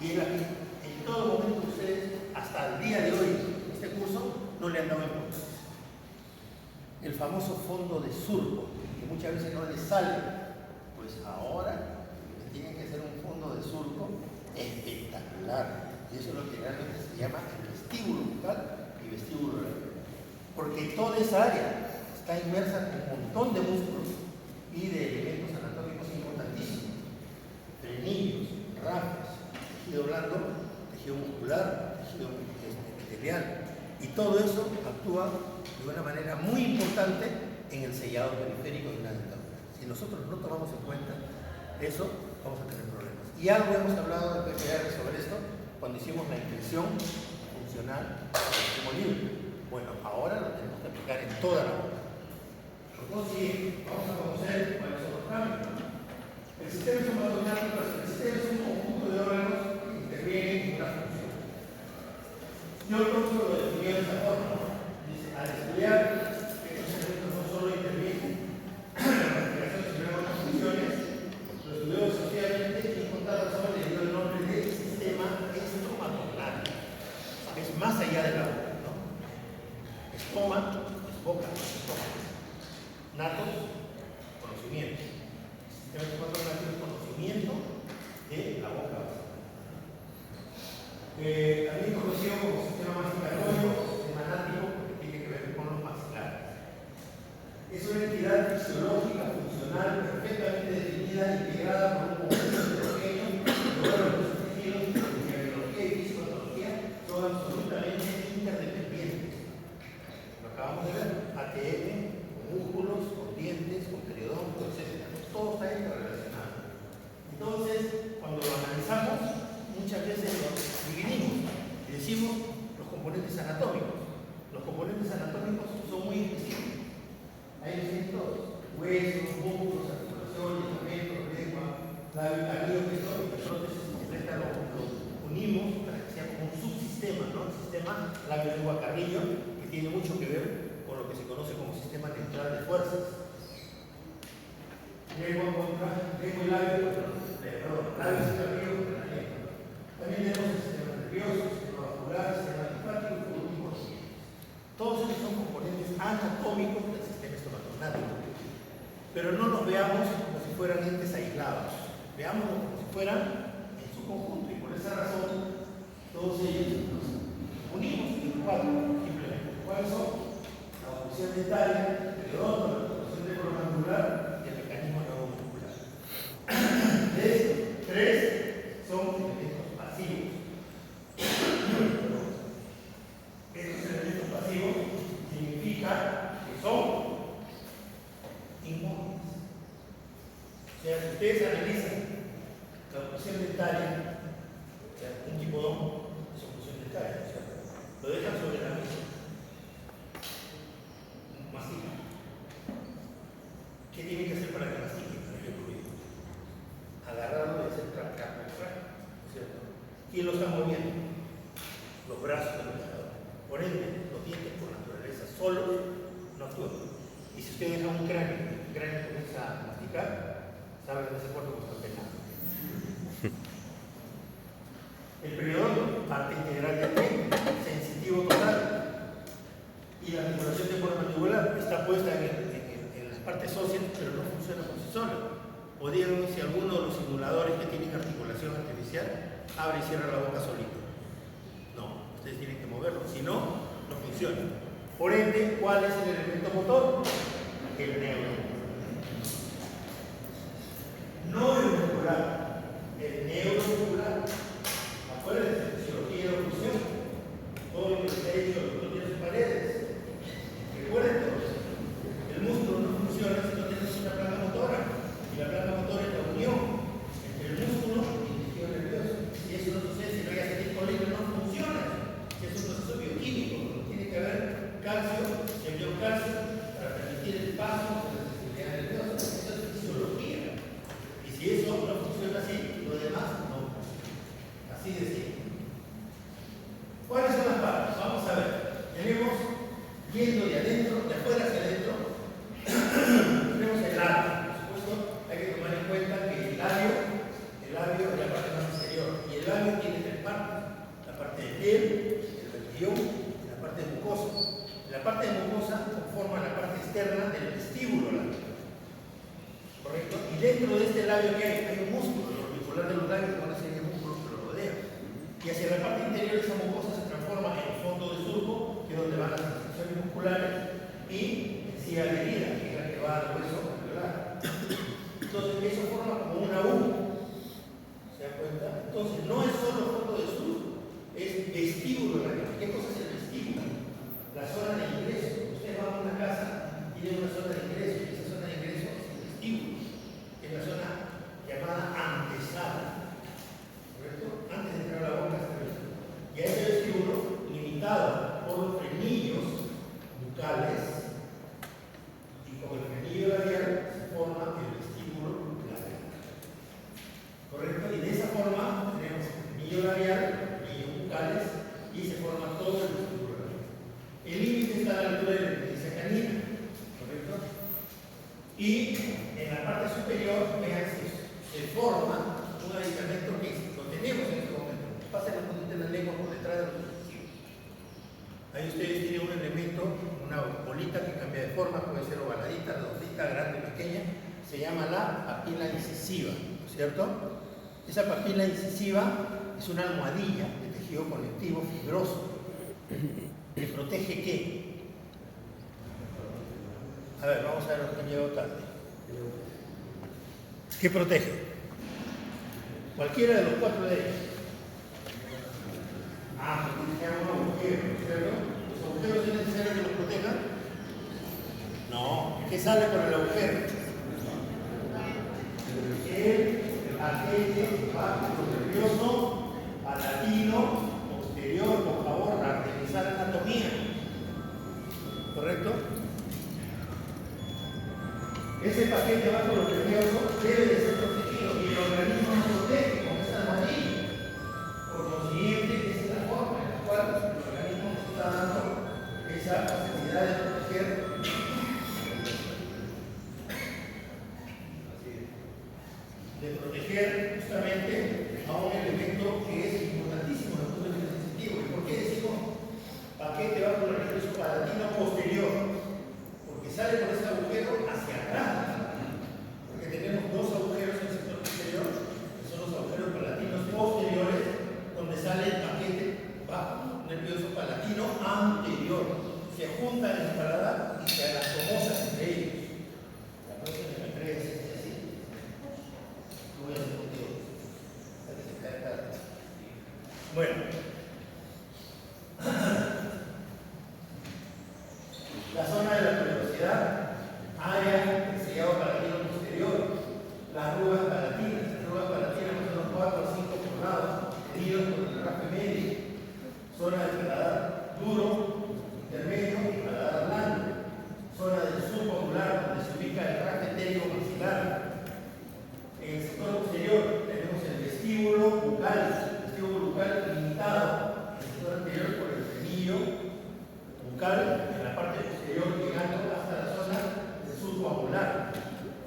Y es la que en todo momento ustedes, hasta el día de hoy, en este curso, no le han dado importancia. El famoso fondo de surco, que muchas veces no le sale, pues ahora tienen que hacer un fondo de surco espectacular. Y eso es lo que realmente se llama el vestíbulo bucal y vestíbulo oral. Porque toda esa área está inmersa en un montón de músculos y de elementos anatómicos importantísimos. Frenillos, ramas, tejido blando, tejido muscular, tejido epitelial. Y todo eso actúa de una manera muy importante en el sellado periférico de una dentadura. Si nosotros no tomamos en cuenta eso, vamos a tener problemas. Y algo hemos hablado de PPR sobre esto cuando hicimos la intención funcional del extremo libre. Bueno, ahora lo tenemos que aplicar en toda la boca. Entonces, vamos a conocer cuáles son los cambios. El sistema estomatognático es un conjunto de órganos que intervienen en una función. Yo lo definí de esta forma, ¿no? Dice, al estudiar que estos elementos no solo intervienen en la respiración, sino en otras funciones, lo estudió socialmente y con tal razón le dio el nombre de sistema estomatognático. Es más allá de la boca, ¿no? Estoma es boca, estómago. Natos, conocimiento. Sistema estomatognático es conocimiento de la boca. También conocido como sistema masticatorio o sistema nático, porque tiene que ver con los maxilares. Es una entidad fisiológica, funcional, perfectamente definida, integrada por un conjunto heterogéneo de órganos tejidos cuya biología y fisiopatología son absolutamente interdependientes. Lo acabamos de ver, ATM, que ver con lo que se conoce como sistema neutral de fuerzas. Lengua y labio, labio superior contra la lengua. También tenemos el sistema nervioso, el sistema vascular, el sistema linfático y por último los dientes. Todos ellos son componentes anatómicos del sistema estomatognático. Pero no los veamos como si fueran entes aislados. Veámoslos como si fueran en su conjunto. Y por esa razón, todos ellos nos unimos en cuatro, simplemente. ¿Cuáles son? La oclusión dentaria, el periodonto, la oclusión decoromandibular y el mecanismo neuromuscular. De estos, tres son elementos pasivos. Estos elementos pasivos significa que son inmóviles. O sea, si ustedes analizan la oclusión dentaria, o sea, un tipo 2 es oclusión dentaria, o sea, lo dejan sobre la mesa, mastica. ¿Qué tiene que hacer para que mastique? Para que fluido. Agarrarlo y hacer crack, crack, crack, ¿cierto? ¿Quién lo está moviendo? Los brazos del operador. Por ende, los dientes por naturaleza solos no actúan. Y si usted deja un cráneo y el cráneo comienza a masticar, sabe que ese cuerpo está pegado. El periodonto, parte integral del diente, sensitivo total. Y la articulación temporomandibular está puesta en las partes óseas, pero no funciona por sí sola. O díganme si alguno de los simuladores que tienen articulación artificial abre y cierra la boca solito. No, ustedes tienen que moverlo, si no, no funciona. Por ende, ¿cuál es el elemento motor? El neuro. No el muscular, el neuromuscular. Acuérdense, fisiología y oclusión. Todo lo que se ha hecho los doctor tiene sus paredes. Recuerden, el músculo no funciona si no tienes una placa motora. Y la placa motora es la unión entre el músculo y el tejido nervioso. Si eso no sucede, si no hay acetilcolina, no funciona. Si es un proceso bioquímico, tiene que haber calcio, se envió calcio para permitir el paso de la sensibilidad nerviosa. Eso es fisiología. Y si eso no funciona así, lo demás no. Así de simple. ¿Cuáles son las partes? Vamos a ver. Tenemos, yendo de adentro, de afuera hacia adentro, tenemos el labio. Por supuesto, hay que tomar en cuenta que el labio es la parte más exterior. Y el labio tiene tres partes. La parte de piel, el región y la parte de mucosa. La parte de mucosa conforma la parte externa del vestíbulo labial. ¿Correcto? Y dentro de este labio, ¿qué hay? Hay un músculo, el orbicular de los labios, con una serie de músculos que lo rodean. Y hacia la parte interior esa mucosa se transforma en el fondo del surco, que es donde van las sensaciones musculares, y encía adherida, que es la que va al hueso alveolar. Entonces, eso forma como una U. ¿Se dan cuenta? Entonces, no es solo fondo del surco, es vestíbulo labial. ¿Qué cosa es el vestíbulo? La zona de ingreso. Ustedes van a una casa, tienen una zona de ingreso, y esa zona de ingreso es el vestíbulo, que es la zona llamada antesala. ¿Correcto? Antes de entrar a la boca está el vestíbulo. Y a ese vestíbulo, limitado por los frenillos bucales, y con el frenillo labial se forma el vestíbulo labial. ¿Correcto? Y de esa forma tenemos el frenillo labial, frenillos bucales, y se forma todo el vestíbulo labial. El límite está a la altura de la epífisis canina, ¿correcto? Y en la parte superior, vean, se forma un aditamento que lo tenemos en este momento. Pasen la puntita de la lengua por detrás de los dispositivos. Ahí ustedes tienen un elemento, una bolita que cambia de forma, puede ser ovaladita, redondita, grande, pequeña. Se llama la papila incisiva, ¿no es cierto? Esa papila incisiva es una almohadilla de tejido conectivo fibroso. ¿Que protege qué? A ver, vamos a ver lo que han llegado tarde. ¿Qué protege? Cualquiera de los cuatro de ellos. Protege un agujero, ¿cierto? ¿Los agujeros es necesario que los protejan? No. ¿Qué sale por el agujero? El agente bajo nervioso palatino posterior, por favor, a revisar anatomía. ¿Correcto? Ese paquete bajo los nerviosos debe de ser protegido y el organismo no protege con esta almohadilla. Por consiguiente, esa es la forma en la cual el organismo nos está dando esa facilidad en el paladar y se hagan famosas entre ellos. La próxima que me entregues es así. Lo voy a hacer contigo. Hasta que se caiga cada vez. Bueno. La zona de la tuberosidad, área del sellado palatino posterior, las arrugas palatinas. Las arrugas palatinas son los 4 o 5 pulgadas, unidos por el raspe medio. Zona del paladar duro, intermedio y paladar blando. Zona del surco ocular, donde se ubica el raspe térico maxilar. En el sector posterior tenemos el vestíbulo bucal limitado en el sector anterior por el frenillo bucal, en la parte posterior llegando hasta la zona del surco amular.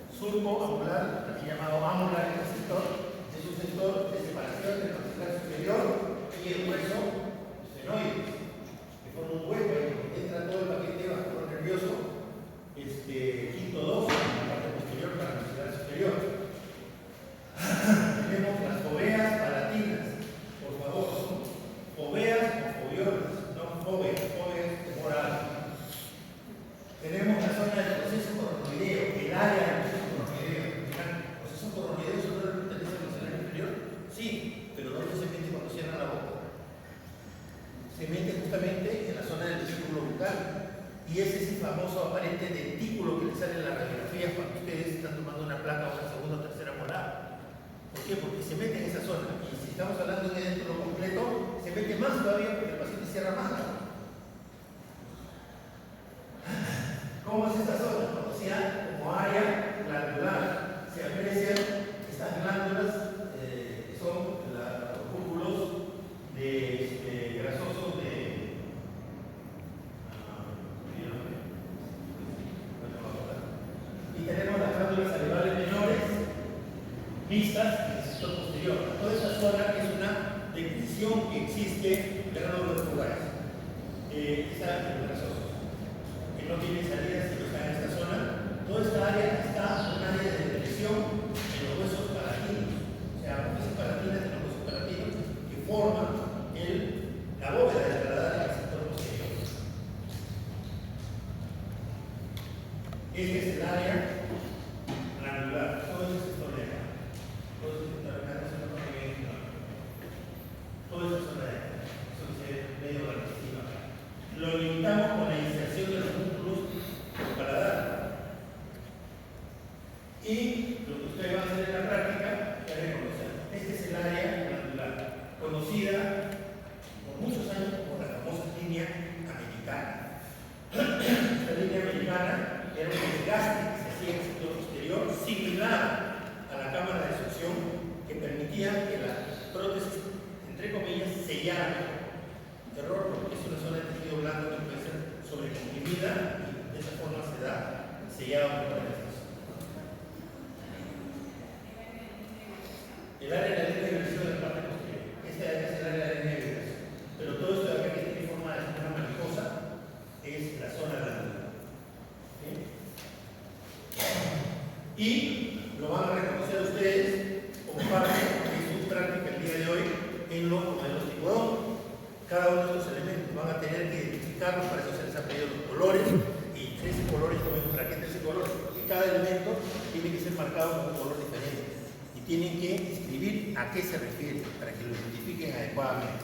Surco amular, también llamado amular en el sector, es un sector de separación del maxilar superior y el hueso senoide, que forma un hueco ahí donde entra todo el paquete vascular nervioso, quinto 2, en la parte posterior para el maxilar superior. Tenemos las foveas palatinas, por favor, son foveas o foviolas, no foveas, foveas de moral. Tenemos la zona del proceso coronoideo, el área del proceso coronoideo. ¿El proceso coronoideo solo le pertenece al maxilar inferior? Sí, pero ¿dónde se mete cuando cierra la boca? Se mete justamente en la zona del vestíbulo bucal. Y ese es el famoso aparente dentículo que le sale en las radiografías cuando ustedes están tomando una placa o una segunda o tercera molar. ¿Por qué? Porque se mete en esa zona. Y si estamos hablando de un dentículo completo, se mete más todavía porque el paciente cierra más la boca. ¿Cómo es esta zona? Conocida como área glandular. Se aprecian estas glándulas que son los cúpulos grasosos y tenemos las glándulas salivales menores vistas en el sector posterior. Toda esta zona es una depresión que existe en los lugares. Está en los grasosos, que no tiene salida si no está en esta zona. Toda esta área está en un área de depresión en los huesos palatinos. O sea, los huesos palatinos de los huesos palatinos que forman la bóveda del paladar en el sector posterior. Este es el área glandular, todo ese sector de acá. Todo ese sector de acá es una parte bien claro. Todo esa zona de acá, eso que se ve medio blanquecino acá. Lo limitamos con la inserción de los músculos del paladar. Y lo que ustedes van a hacer en la práctica es reconocer. Este es el área glandular, conocida por muchos años como la famosa línea americana. Esta línea americana era un desgaste que se hacía en el sector posterior similar a la cámara de succión que permitía que la prótesis, entre comillas, sellara. Error, porque es una zona de tejido blando que puede ser sobrecomprimida y de esa forma se da sellado por la prótesis. El área de la línea de vibración de la parte posterior. Esta área es el área de la línea de vibración. Pero todo esto de acá que tiene forma de una mariposa es la zona glandular. ¿Sí? Y lo van a reconocer ustedes como parte de su práctica el día de hoy en los modelos tipo 2. Cada uno de estos elementos van a tener que identificarlos, para eso se les ha pedido los colores, y 13 colores, ¿para qué 13 colores? Porque cada elemento tiene que ser marcado con un color diferente. Y tienen que escribir a qué se refiere, para que lo identifiquen adecuadamente.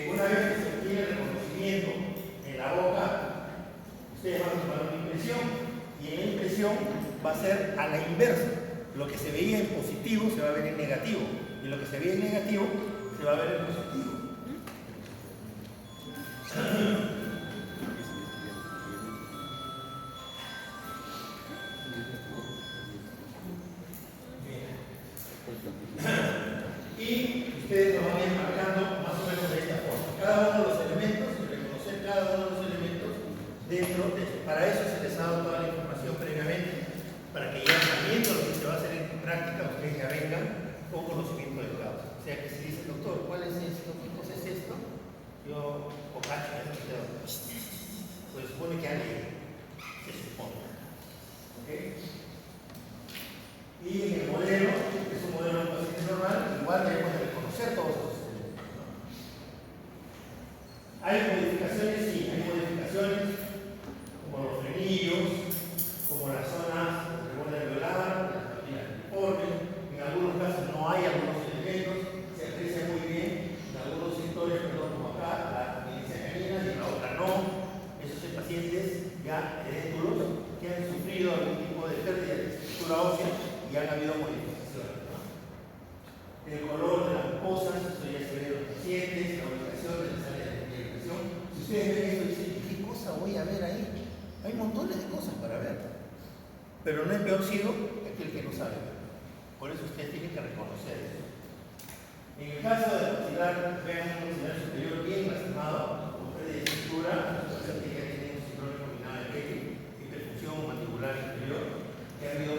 Una vez que se obtiene el reconocimiento en la boca, ustedes van a tomar una impresión, y en la impresión va a ser a la inversa. Lo que se veía en positivo se va a ver en negativo, y lo que se veía en negativo se va a ver en positivo. Y ustedes lo van a ir marcando más o menos de esta forma. Cada uno de los elementos, reconocer cada uno de los elementos dentro de esto. Para eso se les ha dado toda la información previamente, para que ya sabiendo lo que se va a hacer en práctica, ustedes ya vengan con conocimiento de causa. O sea que si dice, doctor, ¿cuál es esto? ¿Qué cosa es esto? Yo, ocacho, pues supone que alguien se supone. ¿Ok? Y en el modelo, que es un modelo de paciente normal, igual debemos de reconocer todos esos elementos, ¿no? ¿Hay modificaciones? Sí, hay modificaciones como los frenillos, como las zonas de borde alveolar, las papilas piriformes. En algunos casos no hay algunos elementos, se aprecia muy bien en algunos sectores, perdón, como acá, la amencia canina y en la otra no. Esos son pacientes ya heréntulos que han sufrido algún tipo de pérdida de estructura ósea y han habido modificaciones, ¿no? El color de las mucosas, eso ya se ve en los pacientes, la ubicación de las áreas de comunicación. Si ustedes ven esto, dicen, ¿qué cosa voy a ver ahí? Hay montones de cosas para ver. Pero no es peor ciego que aquel que no sabe. Por eso ustedes tienen que reconocer eso. En el caso de maxilar, vean un maxilar superior bien lastimado, con pérdida de estructura, la paciente ya tiene un síndrome combinado de Kelly, hiperfunción mandibular inferior, que ha habido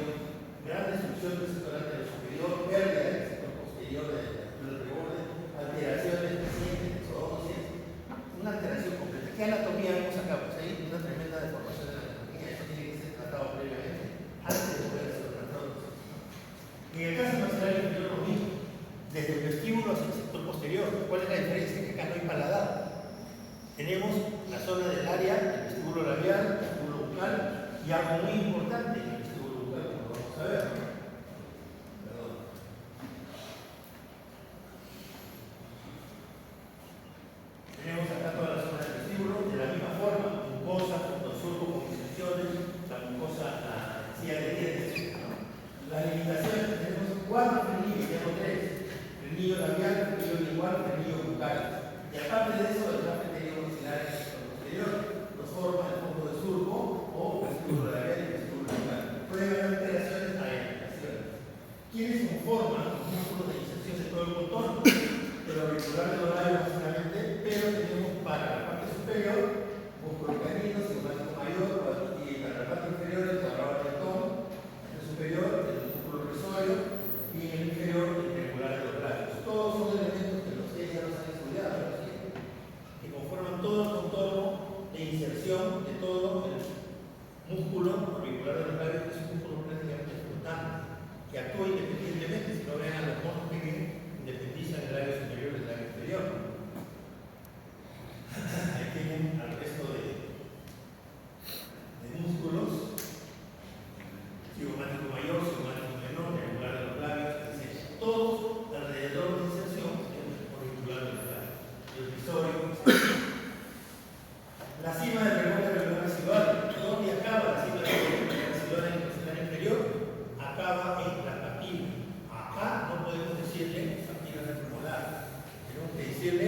gran destrucción del sector anterior superior, pérdida del sector posterior del reborde, alteraciones recientes de exodocias, una alteración completa. ¿Qué anatomía vemos acá? Pues hay una tremenda deformación de la anatomía, eso tiene que ser tratado previamente, antes de poder hacer una prótesis. En el caso maxilar inferior lo mismo, desde el vestíbulo hacia el sector posterior. ¿Cuál es la diferencia? Que acá no hay paladar. Tenemos la zona del área, el vestíbulo labial, el vestíbulo bucal, y algo muy importante en el vestíbulo bucal, como lo vamos a ver. Perdón. Tenemos acá toda la zona del vestíbulo, de la misma forma, mucosa, junto al surco con inserciones, la mucosa, la encía de dientes. Las limitaciones, tenemos 4 frenillos, ya no 3. Frenillo labial, frenillo lingual, frenillo bucal. Y aparte de eso, el frenillo maxilar en el sector posterior nos forma el fondo de surco o vestíbulo labial y vestíbulo bucal. Puede haber alteraciones, hay alteraciones. ¿Quiénes conforman los músculos de inserción de todo el contorno? El auricular de los labios, básicamente, pero tenemos para la parte superior, músculo canino, cigomático mayor, y para la parte inferior, el cuadrado atentón, en el superior, el músculo rizorio, y en el inferior, el triangular de los labios. Todos son elementos que los que ya los han estudiado, ¿sí? Que conforman todo el contorno de inserción de todo el músculo auricular de los labios, que es un músculo prácticamente flotante, que actúa independientemente. Si no ven a los monos que vienen, independizan el labio superior del labio inferior. Ahí tienen al resto de músculos, cigomático mayor, cigomático menor, triangular de los labios, etc. Todos alrededor de inserción tenemos el auricular de los labios. El rizorio. La cima del reborde alveolar residual. ¿Dónde acaba la cima del reborde residual en el maxilar inferior? Acaba en la papila. Acá no podemos decirle papila retromolar. Tenemos que decirle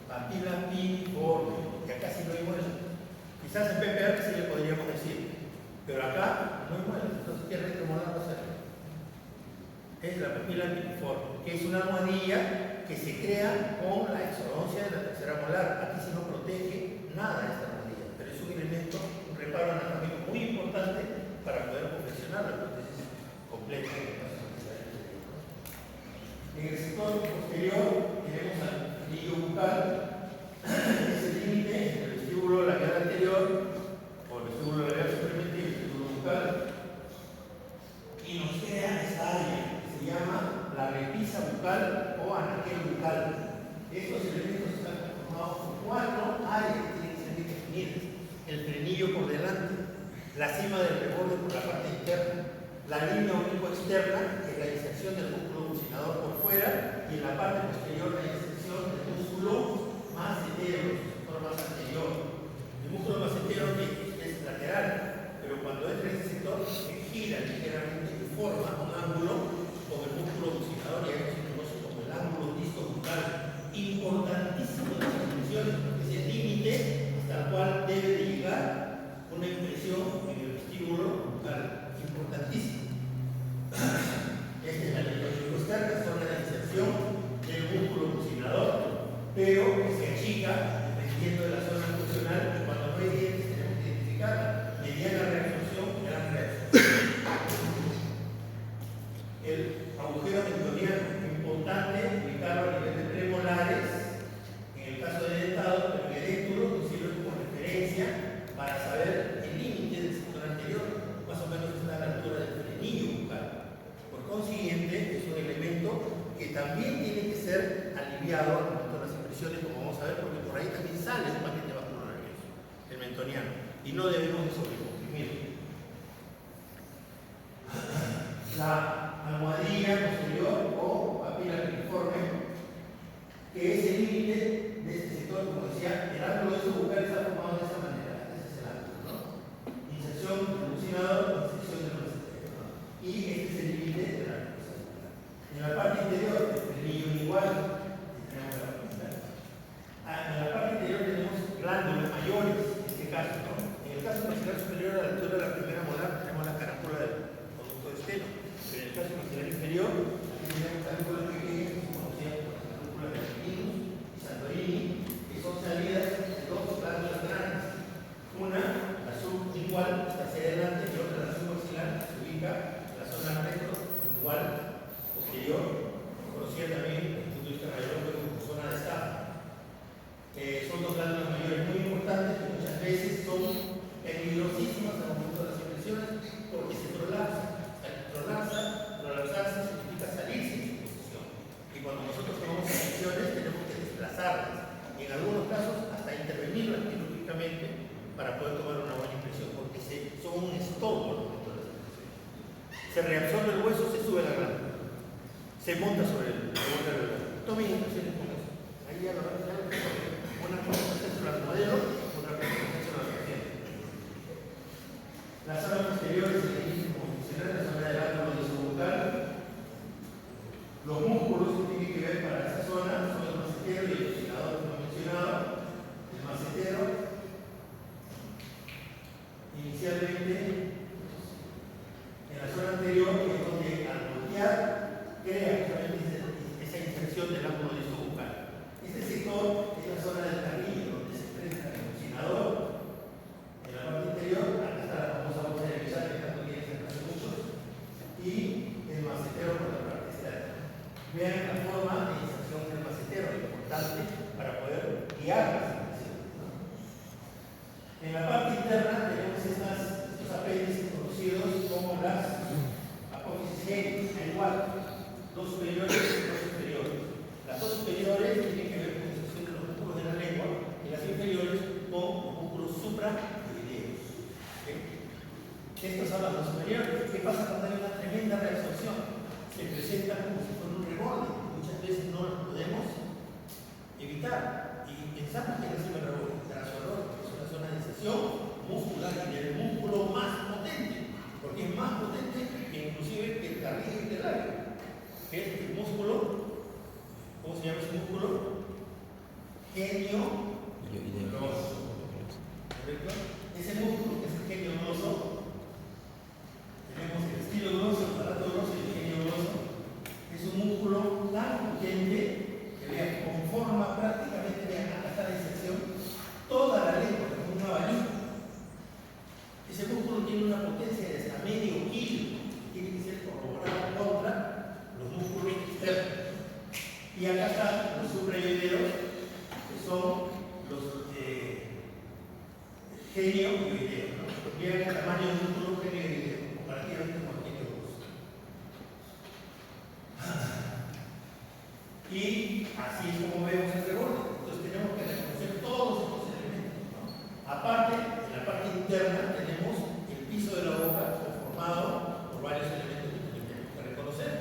papila piriforme, que acá sí no hay muela. Quizás en PPR sí le podríamos decir, pero acá no hay muela. Entonces, ¿qué retromolar va a ser? Es la papila piriforme, que es una almohadilla que se crea con la exodoncia de la tercera molar. Aquí sí no protege nada esta almohadilla, pero es un elemento, un reparo anatómico muy importante para poder confeccionar la prótesis completa. En el sector posterior tenemos al frenillo bucal, es el límite entre el vestíbulo labial anterior o el vestíbulo labial superior y el vestíbulo bucal, y nos queda esta área que se llama la repisa bucal o anaquel bucal. Estos elementos están conformados por 4 áreas que tienen que ser bien definidas: el frenillo por delante, la cima del reborde por la parte interna, la línea obliqua externa, que es la inserción del músculo bucinador por fuera, y en la parte posterior la inserción del músculo macetero, el sector más anterior. El músculo macetero es lateral, pero cuando entra en ese sector se gira ligeramente y forma un ángulo con el músculo bucinador, y a eso se conoce como el ángulo disco-bucal. Importantísimo en las dimensiones, porque es el límite hasta el cual debe de llegar una impresión en el vestíbulo bucal. Importantísimo. Esta es la línea externa, zona de inserción del músculo bucinador, pero que se achica dependiendo de la zona funcional, y cuando no hay dientes tenemos que identificar mediana reabsorción y gran reabsorción. El agujero mendoniano, importante ubicarlo a nivel de premolares, en el caso de dentado, pero en el éctulo nos sirve como referencia para saber el límite del sector anterior, más o menos está a la altura del frenillo bucal. Por consiguiente, es un elemento que también tiene que ser aliviado al momento de las impresiones, como vamos a ver, porque por ahí también transversal es un paquete vasculonervioso, el mentoniano, y no debemos de sobrecomprimir. La almohadilla posterior o papila piriforme, que es el límite de este sector, como decía, el ángulo de su bucal está formado de esta manera, ese es el ángulo, ¿no? Inserción del bucinador, inserción del macetero, ¿no? Y este es el límite de la arteria bucal. En la parte interior, el frenillo igual, tenemos la parte interna. En la parte interior tenemos glándulas mayores, en este caso, ¿no? En el caso maxilar superior, a la altura de la primera molar, tenemos la carápula del conducto de esteno. Pero en el caso maxilar inferior, aquí tenemos carápulas pequeñas, que se conocían como las carápulas de Pinus y Santorini, que son salidas de dos glándulas grandes. Una, la sublingual, está hacia adelante, y otra, la submaxilar, se ubica en la zona retrolingual posterior, conocida también desde el punto de vista radiológico como zona de estafa. Son dos glándulas mayores muy importantes que muchas veces son peligrosísimas al momento de las impresiones porque se prolapsan. Prolapsarse significa salirse de su posición. Y cuando nosotros tomamos decisiones tenemos que desplazarlas. Y en algunos casos hasta intervenirlas quirúrgicamente para poder tomar una buena impresión, porque son un estorbo al momento de las impresiones. Se reabsorbe el hueso, se sube la glándula. Se monta sobre el borde del glándula. Tomen impresiones con eso. Ahí ya lo ven, una cosa es sobre el modelo, otra cosa es sobre la paciente. La zona posterior es el índice funcional, la zona del ángulo de su bucal. Los músculos que tienen que ver para esa zona son el macetero y el bucinador que hemos mencionado. El macetero, inicialmente, en la zona anterior, es donde al voltear crea justamente esa inserción del ángulo de su bucal. Este sector es la zona del carrillo, donde se enfrenta el bucinador. En la parte interior, acá está la famosa bolsa de Bisal, que tanto quiere sentarse muchos, y el macetero por la parte externa. Vean la forma de inserción del macetero, lo importante para poder guiar las inserciones, ¿no? En la parte interna tenemos estos apéndices conocidos como las apófisis génicas, igual, dos superiores y dos inferiores. Las dos superiores tienen que ver con la inserción de los músculos de la lengua y las inferiores con los músculos suprayoideos. Estos son las dos superiores. ¿Qué pasa cuando hay una tremenda reabsorción? Se presenta como si fuera un reborde. Muchas veces no lo podemos evitar. Y pensamos que es un reborde. Tras horror, es una zona de inserción muscular y del músculo más potente. Porque es más potente que inclusive que el carrillo interlario, que es el músculo, ¿cómo se llama ese músculo? Genio gloso. ¿Correcto? Ese músculo que es el genio gloso, tenemos el estilo gloso, el aparato gloso y el genio gloso. Es un músculo tan potente que vean, conforma prácticamente, vean, acá está la inserción, toda la lengua como un abanico. Ese músculo tiene una potencia de hasta medio kilo, tiene que ser corroborado contra los músculos externos. Y acá están los suprayoideos, que son los genioideos, ¿no? Vean el tamaño del músculo genioideo, comparativamente con el genio gloso. Y así es como vemos el reborde. Entonces tenemos que reconocer todos estos elementos, ¿no? Aparte, en la parte interna tenemos el piso de la boca conformado por varios elementos que tenemos que reconocer.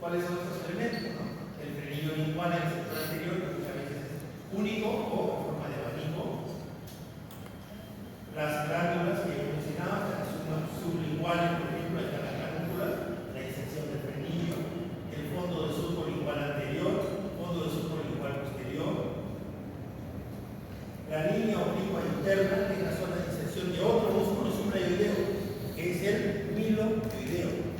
¿Cuáles son estos elementos, no? El frenillo lingual en el sector anterior, que muchas veces es único o en forma de abanico. Las glándulas que hemos mencionado, las sublinguales, por ejemplo, están las canúnculas, la inserción del frenillo, el fondo del surco lingual anterior, fondo del surco lingual posterior, la línea oblicua interna, que es la zona de inserción de otro músculo suprayoideo, que es el miloyoideo,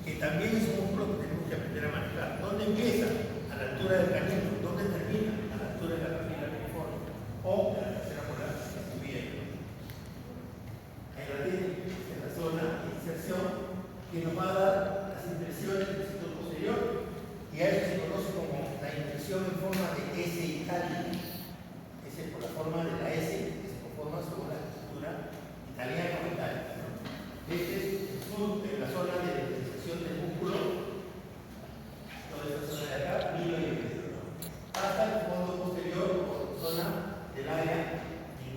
que también es un músculo que tenemos que aprender a manejar. ¿Dónde empieza? A la altura del canino. ¿Dónde termina? A la altura de la papila piriforme o de la tercera molar que estuviera. Ahí la tiene, en la zona de inserción, que nos va a dar las impresiones del sector posterior, y a eso se conoce como la impresión en forma de S itálica. S por la forma de la S, que se conforma sobre la estructura italiana o itálica, ¿no? Este es la zona de inserción del músculo, toda esta zona de acá, miloyoideo, ¿no?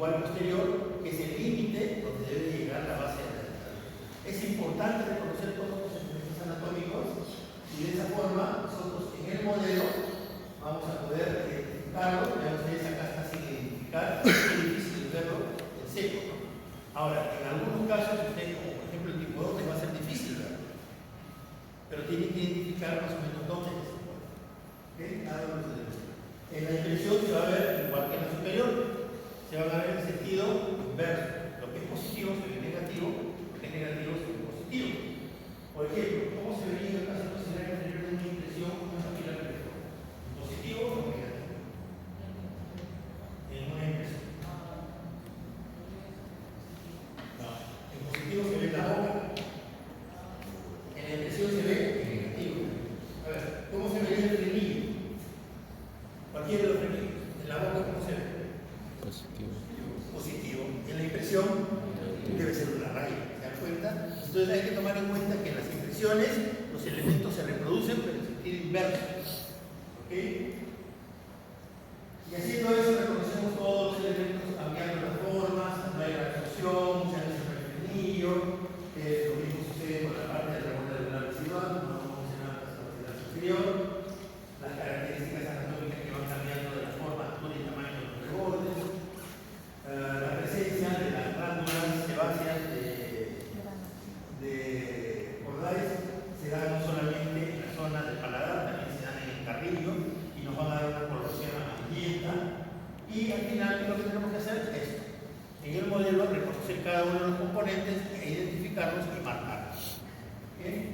igual posterior, que es el límite donde debe llegar la base de la dentadura. Es importante reconocer todos los elementos anatómicos y de esa forma nosotros en el modelo vamos a poder identificarlo. Vean ustedes acá está sin identificar, es difícil verlo en seco, ¿no? Ahora, en algunos casos, usted, como por ejemplo el tipo 2, le va a ser difícil verlo, pero tiene que identificar más o menos dónde es. ¿Okay? Cada uno de los elementos. En la impresión se va a ver igual que en la superior, se va a ver en el sentido inverso. Lo que es positivo se ve negativo, lo que es negativo se ve positivo. Por ejemplo, ¿cómo se vería en el caso considerar de una impresión con una fila reflejo? ¿Positivo o negativo? En una impresión. No. En positivo se ve la boca. En la impresión se ve en negativo. A ver, ¿cómo se vería el frenillo? Cualquiera de los frenillos. En la boca, ¿cómo se ve? Positivo. Positivo. En la impresión debe ser una raya. ¿Se dan cuenta? Entonces hay que tomar en cuenta que en las impresiones los elementos se reproducen pero en sentido inverso. ¿Ok? Y haciendo eso reconocemos todos los elementos cambiando las formas, no hay la función, se hace el frenillo, lo mismo sucede con la parte de la ronda de la residual, como no mencionaba la capacidad superior, las características anatómicas que van cambiando de la forma, altura y tamaño de los rebordes, la presencia de las glándulas sebáceas de cordales se da no solamente en la zona del paladar, también se dan en el carrillo y nos van a dar una coloración amarillenta. Y al final lo que tenemos que hacer es esto. En el modelo reconocer cada uno de los componentes e identificarlos y marcarlos. ¿Okay?